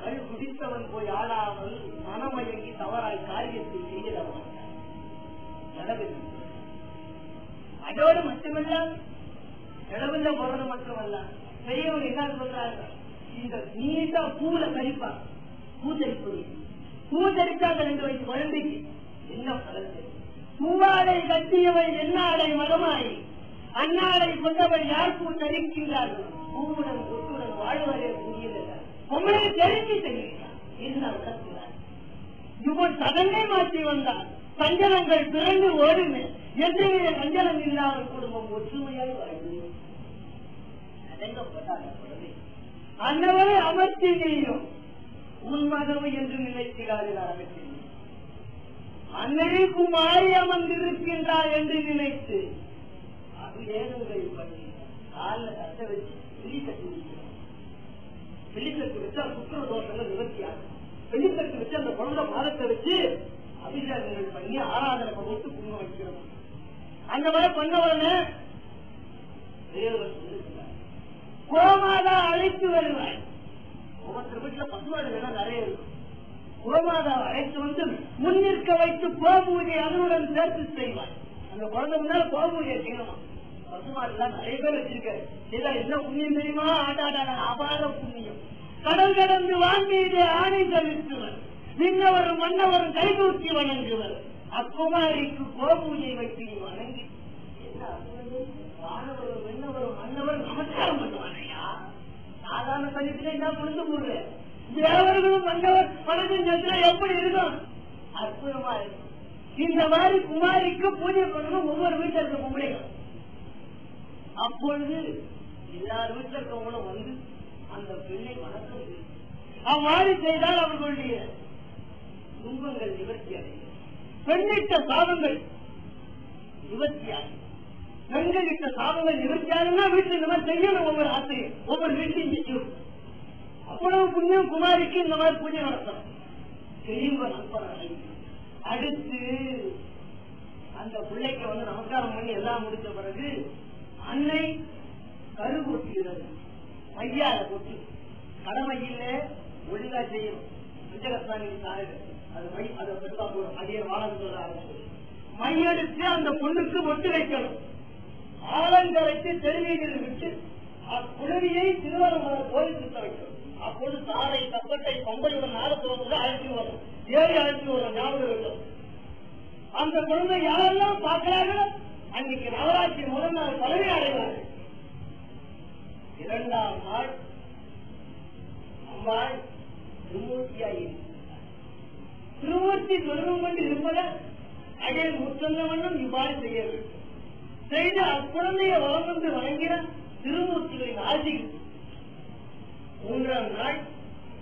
கரு குடித்தவன் போய் ஆடாமல் மனமயங்கி தவறாய் காரியத்தை செய்யலாம். அதோடு மட்டுமல்ல, கடவுள போறது மட்டுமல்ல, பெரியவங்க என்ன சொல்றாங்க, இந்த நீட்டா பூல கழிப்பாங்க. பூத்தரிக்காத 2 வயசு குழந்தைக்கு என்ன பலன்? பூவாடை கட்டியவை என்னாடை மகமாய் அன்னாடை கொண்டவள் யார் பூ தரிக்கின்றார்கள். பூவுடன் கொட்டுடன் வாழ்வதே புரியல. உங்களை தெரிஞ்சு செய்கிறார். என்ன வளர்க்கிறார். இவன் சதனை மாற்றி வந்தார். சஞ்சலங்கள் பிறந்து ஓடுமே. எத்தனைய சஞ்சலம் இல்லாத குடும்பம் ஒற்றுமையால் வாழ்வு. அன்னவரை அமர்த்தி நீயும் உன்மகவு என்று நினைக்கிறார்கள். அமர்த்தி அன்னையை குமாரி அமர்ந்திருக்கின்றார் என்று நினைத்து அபிஷேகங்கள் பண்ணி காலில் கட்ட வச்சு வெள்ளிக்கட்டு வைக்கிறோம். வெள்ளிக்கட்டு வச்சா சுக்கர தோஷங்கள் நிவர்த்தியாகும். வெள்ளிக்கட்டு வச்சு அந்த குழந்தை பாதத்தை வச்சு அபிஷேகங்கள் பண்ணி ஆராதனை போட்டு குங்குமம் வைக்கிறோம். அந்த மாதிரி பண்ண உடனே கோமாதா அழைத்து வருவாய். ஒவ்வொரு வீட்டுல பசுவாடுகள் நிறைய இருக்கும். கோமாதாவை அழைத்து வந்து முன்னிற்க வைத்து கோபூஜை அதனுடன் சேர்த்து செய்வார். அந்த குழந்தை முன்னால கோபூஜை செய்யணுமா. பசுமாடுலாம் நிறைய பேர் வச்சிருக்காரு. என்ன புண்ணியம் தெரியுமா? ஆட்டாடாட அபார புண்ணியம். கடல் கடந்து வாங்கியதை ஆணை தவிர்த்துவர். விண்ணவரும் மன்னவரும் கைதூக்கி வணங்குவர். அக்குமாரிக்கு கோபூஜை வைத்து வணங்கி வானவரும் விண்ணவரும் மன்னவரும் நமஸ்காரம் பண்ணுவானையா. சாதாரண சமயத்திலே என்ன புரிந்து போடுற தேவர்களும் மன்னவர் வணங்கும் எப்படி இருக்கும்? அற்புதமா இருக்கும். இந்த மாதிரி குமாரிக்கு பூஜை பண்ணணும். ஒவ்வொரு வீட்டில் இருக்க பொம்பளைகள் அப்பொழுது எல்லார் வீட்டில் இருக்கவங்களும் வந்து அந்த பெண்ணை வணக்கம் அவ்வாறு செய்தால் அவர்களுடைய துன்பங்கள் நிவர்த்தி அடையும். பெண்ணிட்ட சாபங்கள் நிவர்த்தியாகும். பெண்களிட்ட சாபங்கள் நிவர்த்தியாகும்னா வீட்டில் இந்த மாதிரி செய்யணும். ஒவ்வொரு ஆசையும் ஒவ்வொரு வீட்டையும் செய்யும். அவ்வளவு புண்ணியம் குமாரிக்கு இந்த மாதிரி பூஜை நடத்தணும். தெளிவ நண்பர்கள் அடுத்து அந்த பிள்ளைக்கு வந்து நமஸ்காரம் பண்ணி எல்லாம் முடித்த பிறகு அன்னை கரு கொட்டுகிறது. மையால கொட்டு கடமையில ஒழுங்கா செய்யும். பஞ்சகஸ்தானி அது மை அதை பெருசா போடும். மதிய வாழம் சொல்ல ஆரம்பிச்சு மையெடுத்து அந்த பொண்ணுக்கு ஒட்டு வைக்கணும். ஆலங்கரைக்கு தெருவீதியில் விட்டு அக்குழுவியை திருவரமலர் கோயில் சுத்த வைக்கணும். அப்போது தாரை தப்பட்டை பொங்கலுடன் நாகப்புறம் அழைத்து வரும். ஏறி அழைத்து வரும். ஞாபகம் இருக்கும். அந்த குழந்தை யாரெல்லாம் பார்க்கிறார்களோ அன்னைக்கு நவராத்திரி முதல் நாள் பதவி அடைவார்கள். 2ஆம் நாள் அம்மாள் திருமூர்த்தியாகி திருமூர்த்தி தொடரும் கொண்டு இருப்பத அடியில் முத்தந்தவண்ணம் இவ்வாறு செய்ய வேண்டும். செய்து அக்குழந்தையை வளம் வந்து வழங்கின திருமூர்த்திகளின் ஆட்சி. 3ஆம் நாள்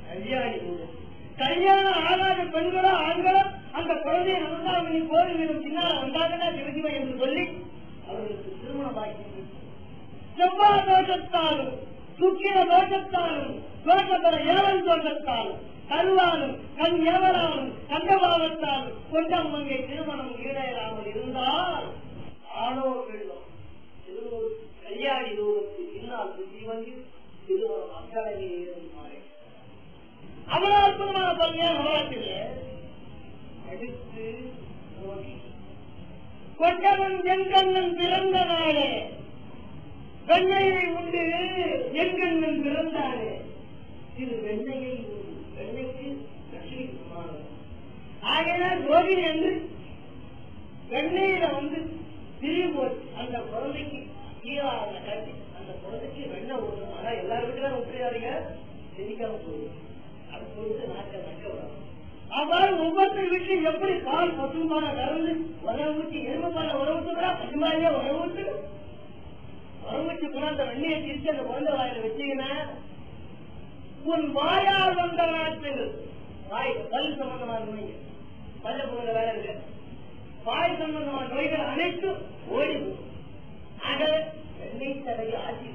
கல்யாணி பூஜை. கல்யாணம் ஆகாத பெண்களோ ஆண்களோ அந்த குழந்தையை நமஸ்காரம் கோவிலும் பின்னால் வந்தாங்கன்னா சிவசிவ என்று சொல்லி அவர்களுக்கு திருமணம் ஆகி செவ்வாய் தோஷத்தாலும் சுக்கிர தோஷத்தாலும் தோஷப்பட ஏவல் தோஷத்தாலும் கருவாலும் கண் எவராலும் கண்டபாவத்தால் கொண்டம்மங்கை திருமணம் ஈடேறாமல் இருந்தால் ஆளோ வெள்ளம் திருவூர் கல்யாணி தூரத்தில் இன்னால் புத்தி வந்து திருவரம் அக்கறையே இருந்தார். அவ்வளவு அற்புதமான பள்ளியா நவராத்திரில அடுத்து கொண்டவன் எங்கண்ணன் பிறந்த நாளே வெண்ணையை உண்டு எங்கண்ணன் பிறந்தானே இது வெண்ணையை உண்டு வெண்ணைக்கு லட்சுமி சமானம். ஆகையினால் ரோகிணி என்று வெண்ணையில திரி போட்டு அந்த குழந்தைக்கு ஈரான கட்டி அந்த குழந்தைக்கு வெண்ணெய் ஊற்றணும். ஆனா எல்லாரும் வீட்டுல ஊற்றுறாருங்க செடிக்காம போகுது. அது போட்டு நாட்டை நக்க வரும். அவ்வாறு ஒவ்வொருத்தர் வீட்டிலும் எப்படி பால் பசும்பால கறந்து உறவுக்கு எருமப்பால உறவுக்குறா பசுமாரியா உறவுக்கு உறவுக்கு போனா அந்த வெண்ணையை திரிச்சு அந்த குழந்தை வாயில வச்சீங்கன்னா உன் வாயால் வந்த நாட்கள் வாய் பல் சம்பந்தமான நோய்கள் பல்ல போகிற வேலை இல்லை. வாய் சம்பந்தமான நோய்கள் அனைத்தும் ஓடி ஆக வெண்ணெய் தடையை ஆட்சி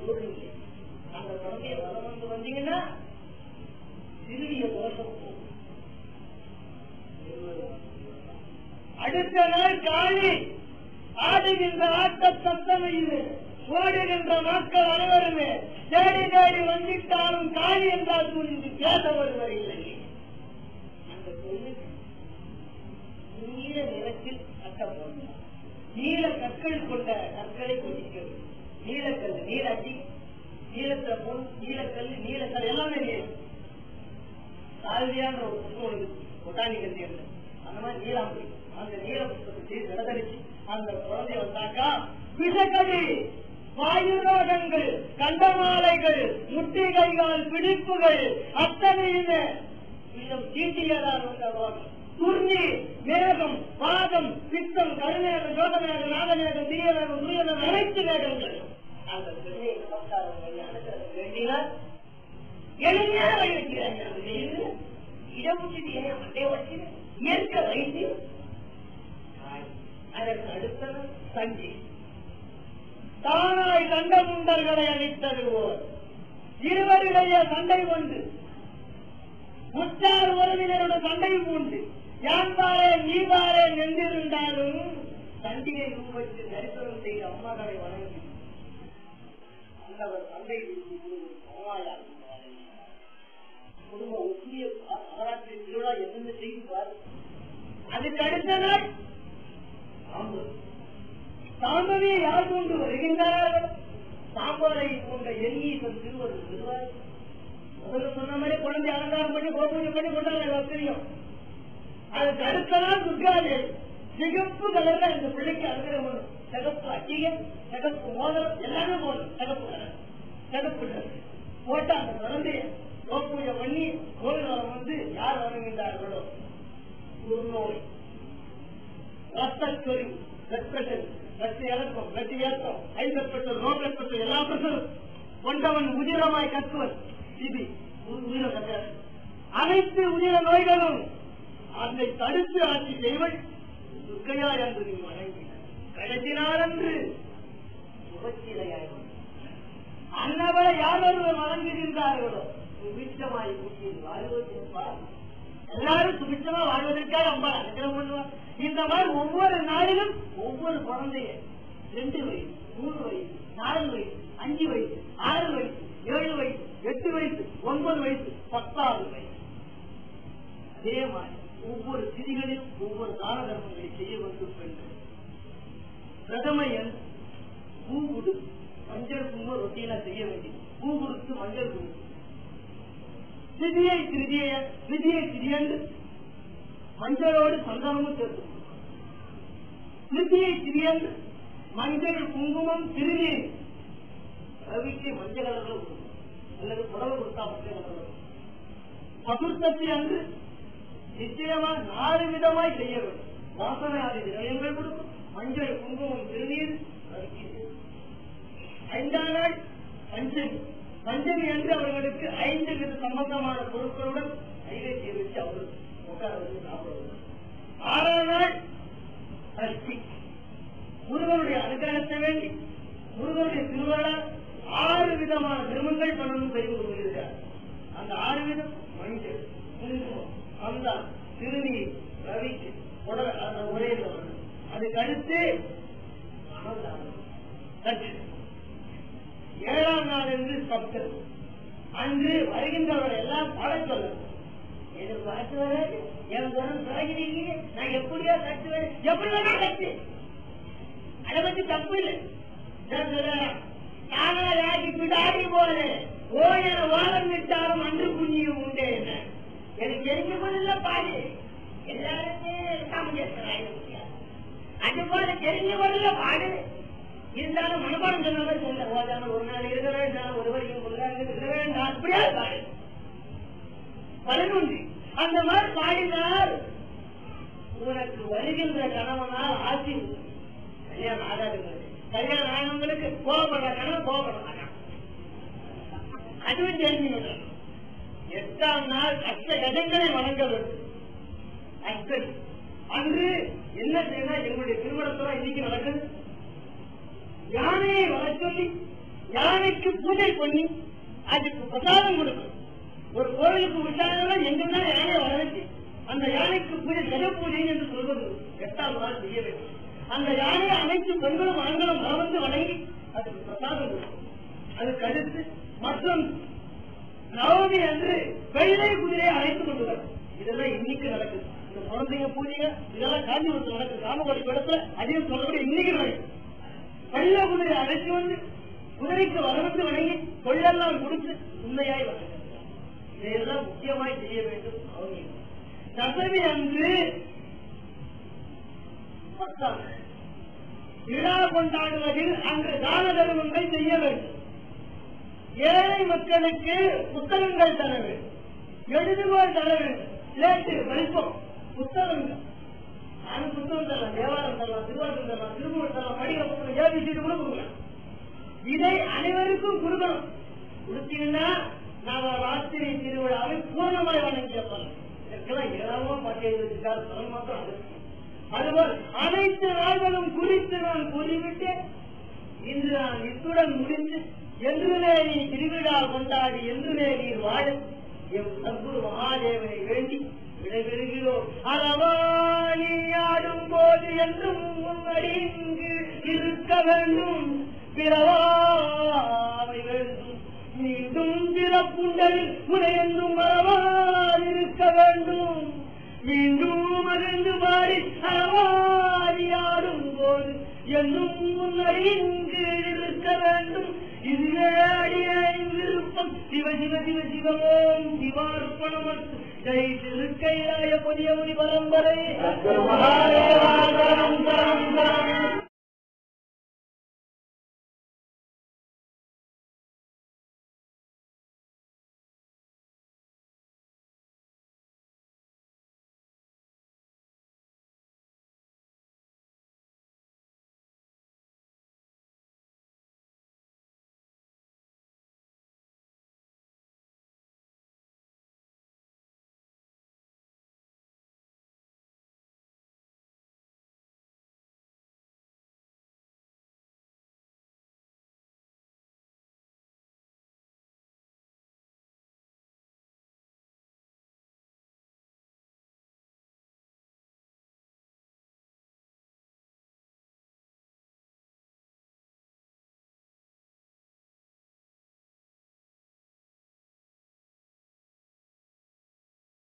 கொடுத்து அந்த குழந்தைய வளர்ந்து வந்தீங்கன்னா சிறிய தோஷம் போகும். அடுத்த நாள் காளி ஆடுகின்ற ஆட்ட சத்தமையில் ஓடுகின்ற மக்கள் அனைவருமே தேடி தேடி வந்துட்டாலும் காளி என்றால் குறித்து பேச வருவர் இல்லை. அந்த பொருளுக்கு நீல நிறத்தில் கட்டப்படும் நீல கற்கள் கொண்ட கற்களை கொதிக்கிறது. நீலக்கல் நீராட்டி நீலத்துல பொன் நீலக்கல் நீலக்கல் எல்லாமே நீளம் சால்வியான ஒரு புத்தகம் பொட்டானிக்கல் தேர்வு அந்த மாதிரி நீலாம்பரி அந்த நீல புத்தகத்தை நிலதரிச்சு அந்த குழந்தை வந்தாக்கா விஷக்கடி வாயுரோகங்கள் கண்டமாலைகள் முட்டிகைகள் பிடிப்புகள் அத்தனையுமே தீட்டியதால் வந்த துர்ணி மேகம் பாதம் பித்தம் கருமேகம் யோகமேகம் நாகமேகம் தீயமேகம் சூரியமேகம் அனைத்து மேகங்கள் அந்த வேண்டினா எளிமையான வழி வைக்கிறாங்க. இடமுச்சிட்டு ஏன் மண்டைய வச்சு இயற்கை வைத்து அதற்கு அடுத்தது சஞ்சி தானாய் சண்டமுண்டர்களை அளித்தது போல் இருவரிடையே சண்டை கொண்டு உற்றார் உறவினருடைய சண்டை பூண்டு யான் பாரே நீ பாரே நின்றிருந்தாலும் சண்டிகை ரூபத்து தரிசனம் செய்த அம்மாக்களை வணங்கி அந்தவர் சண்டை குடும்ப ஒற்றிய நவராத்திரி திருவிழா என்னென்ன செய்வார். அதுக்கு அடுத்த நாள் சாம்பவியை யார் கொண்டு வருகின்றார்கள்? சாம்பாரை கொண்ட எண்ணீசன் திருவருள் வருவார். முதல்ல சொன்ன மாதிரி குழந்தை அலங்காரம் பண்ணி கோபூஜை பண்ணி கொண்டாங்க தெரியும். அதுக்கு அடுத்த நாள் துர்காதேவி சிகப்பு கலர்ல இந்த பிள்ளைக்கு அலங்காரம் பண்ணும். சிகப்பு அட்டிகை சிகப்பு மோதிரம் எல்லாமே போடும். சிகப்பு கலர் சிகப்பு போட்டு அந்த குழந்தைய கோபூஜை பண்ணி கோவில் யார் வணங்குகின்றார்களோ நோய் ரத்தச்சொறி ரத்த இறக்கம் ரத்த ஏற்றம் ஐம்பெற்ற நோக்கற்பட்ட எல்லா பிரச்சனும் கொண்டவன் உதிரமாய் கத்துவன் இது உயிர கட்டார். அனைத்து உயிர நோய்களும் அதை தடுத்து ஆட்சி செய்வன் துர்க்கையா என்று நீ வணங்கி கடைசினார் என்று சுபச்சிலையாய் அன்னவரை யாரொருவர் வணங்குகின்றார்களோ சுபிச்சமாய் கூட்டியில் வாழ்வதற்காக எல்லாரும் சுபிச்சமா வாழ்வதற்காக அம்மா அனுகிரகம் பண்ணுவார். இந்த மாதிரி ஒவ்வொரு நாளிலும் ஒவ்வொரு குழந்தைய 2 வயசு 3 வயசு 4 வயசு 5 வயசு 6 வயசு 7 வயசு 8 வயசு 9 வயசு 10வது வயசு அதே மாதிரி ஒவ்வொரு திதிகளில் ஒவ்வொரு தான தர்மங்களை செய்ய வேண்டும் என்று பிரதமையன் பூ குடு மஞ்சள் குங்குமம் ரொட்டியெல்லாம் செய்ய வேண்டியது. பூ கொடுத்து மஞ்சள் குங்குமம் திதியை திரியன்று மஞ்சளோடு சந்தனமும் சேர்த்து திருத்தியை திரியன்று மஞ்சள் குங்குமம் திருநீர் ரவிக்கு மஞ்சள் கலர்கள் அல்லது புடவை கொடுத்தா மஞ்சள் கலர்கள். சதுர்த்தி அன்று நிச்சயமா 4 விதமாய் செய்ய வேண்டும். வாசனை ஆதி திரவியங்கள் கொடுக்கும் மஞ்சள் குங்குமம் திருநீர் ரவிக்கு. 5ஆம் நாள் பஞ்சமி என்று அவர்களுக்கு 5 வித சம்பந்தமான பொருட்களுடன் கைவேற்றியை வச்சு அவர்கள் உட்கார வச்சு சாப்பிடுவார்கள். 6ஆம் நாள் சஷ்டி முருகனுடைய அனுகிரகத்தை வேண்டி முருகனுடைய திருவிழா 6 விதமான தர்மங்கள் பண்ணணும் செய்து கொள்கிறார். அந்த 6 விதம் மஞ்சள் ரவிக்கு அந்த முறையில் அதுக்கு அடுத்து ஏழாம் நாள் என்று சப்தம். அன்று வருகின்றவர்கள் எல்லாம் பாட சொல்லணும். எனக்கு பாட்டு வராது, என் குணம் பழகிறீங்க, நான் எப்படியோ கட்டுவேன், எப்படி வேணா கட்டு, அதை பத்தி தப்பு இல்லை. தானாகி பிடாடி போறேன் ஓயன வாரம் விட்டாலும் அன்று புண்ணியம் உண்டே. எனக்கு தெரிஞ்ச போதில்ல பாடு, எல்லாருமே அது போல தெரிஞ்ச போதில்ல பாடு. இருந்தாலும் மனப்பாடம் சொன்ன மாதிரி சொல்ல ஓதான ஒரு நாள் இருக்க வேண்டாம், ஒருவர் இருக்க வேண்டாம், அப்படியாவது பாடு. பதினொன்று அந்த மாதிரி பாடினால் உனக்கு வருகின்ற கணவனால் ஆட்சி கல்யாணம் ஆகாதுங்கிறது. கல்யாணம் ஆனவங்களுக்கு கோபப்படுற கணவன் கோபப்பட மாட்டான், அதுவும் தெரிஞ்சுக்கணும். 8ஆம் நாள் அஷ்ட கஜங்களை வணங்க வேண்டும். அஷ்டமி அன்று என்ன செய்யணும்? எங்களுடைய திருமணத்துல இன்னைக்கு நடக்குது. யானையை வர சொல்லி யானைக்கு பூஜை பண்ணி அதுக்கு பிரசாதம் கொடுக்கும். ஒரு கோவிலுக்கு விசாரணை எங்கன்னா யானையை வர வச்சு அந்த யானைக்கு பூஜை கஜ பூஜை என்று சொல்வது 8ஆம் நாள் செய்ய வேண்டும். அந்த யானையை அனைத்து பெண்களும் ஆண்களும் மறந்து வணங்கி அதுக்கு பிரசாதம் கொடுக்கும். அதுக்கு அடுத்து மற்றும் நவமி அன்று வெள்ளை குதிரையை அழைத்துக் கொண்டு வரும். இதெல்லாம் இன்னைக்கு நடக்குது. இந்த குழந்தைங்க பூஜைங்க இதெல்லாம் காஞ்சிபுரத்தில் நடக்குது. காமகோடி இடத்துல அதிகம் சொல்லக்கூடிய இன்னைக்கு நடக்குது. வெள்ளை குதிரை அழைத்து வந்து குதிரைக்கு வரவந்து வணங்கி கொள்ளெல்லாம் கொடுத்து உண்மையாய் வணங்க. இதையெல்லாம் முக்கியமாய் செய்ய வேண்டும். தசமி அன்று விழா கொண்டாடுவதில் அன்று தான தர்மங்கள் செய்ய வேண்டும். ஏழை மக்களுக்கு புத்தகங்கள் தர வேண்டும், எழுதுகோள் தர வேண்டும். லேட்டு வலிப்போம் புத்தகங்கள், நானும் புத்தகம் தரலாம், தேவாரம் தரலாம், திருவாரூர் தரலாம், திருமூர் தரலாம், படிக்க புத்தகம் ஏபிசிடி கூட கொடுக்கலாம். இதை அனைவருக்கும் கொடுக்கணும். கொடுத்தீங்கன்னா நாம ராத்திரி திருவிழாவை பூர்ணமாய் வணங்கியிருப்போம். இதற்கெல்லாம் ஏராளமா பட்டியல் மாத்திரம். அதுபோல் அனைத்து நாள்களும் குறித்து நான் கூறிவிட்டு இன்று நான் இத்துடன் முடிந்து என்றுமே நீ திருவிழா கொண்டாடி என்றுமே நீர் வாழ எம் சத்குரு மகாதேவனை வேண்டி விடைபெறுகிறோம். அளவாணி ஆடும் போது என்றும் முன்னடி இங்கு இருக்க வேண்டும், பிறவாமை வேண்டும், மீண்டும் பிறப்புண்டலில் முனை என்றும் மறவாதிருக்க வேண்டும், மீண்டும் மகிழ்ந்து மாறி அளவாரியாடும் போது என்னும் முன்னடி இங்கு இருக்க வேண்டும். இதுவே அடியின் விருப்பம். சிவ சிவ சிவ சிவமோம் சிவார்ப்பணமற்று ஜெய் திருக்கையாய பொதிய முனி பரம்பரை.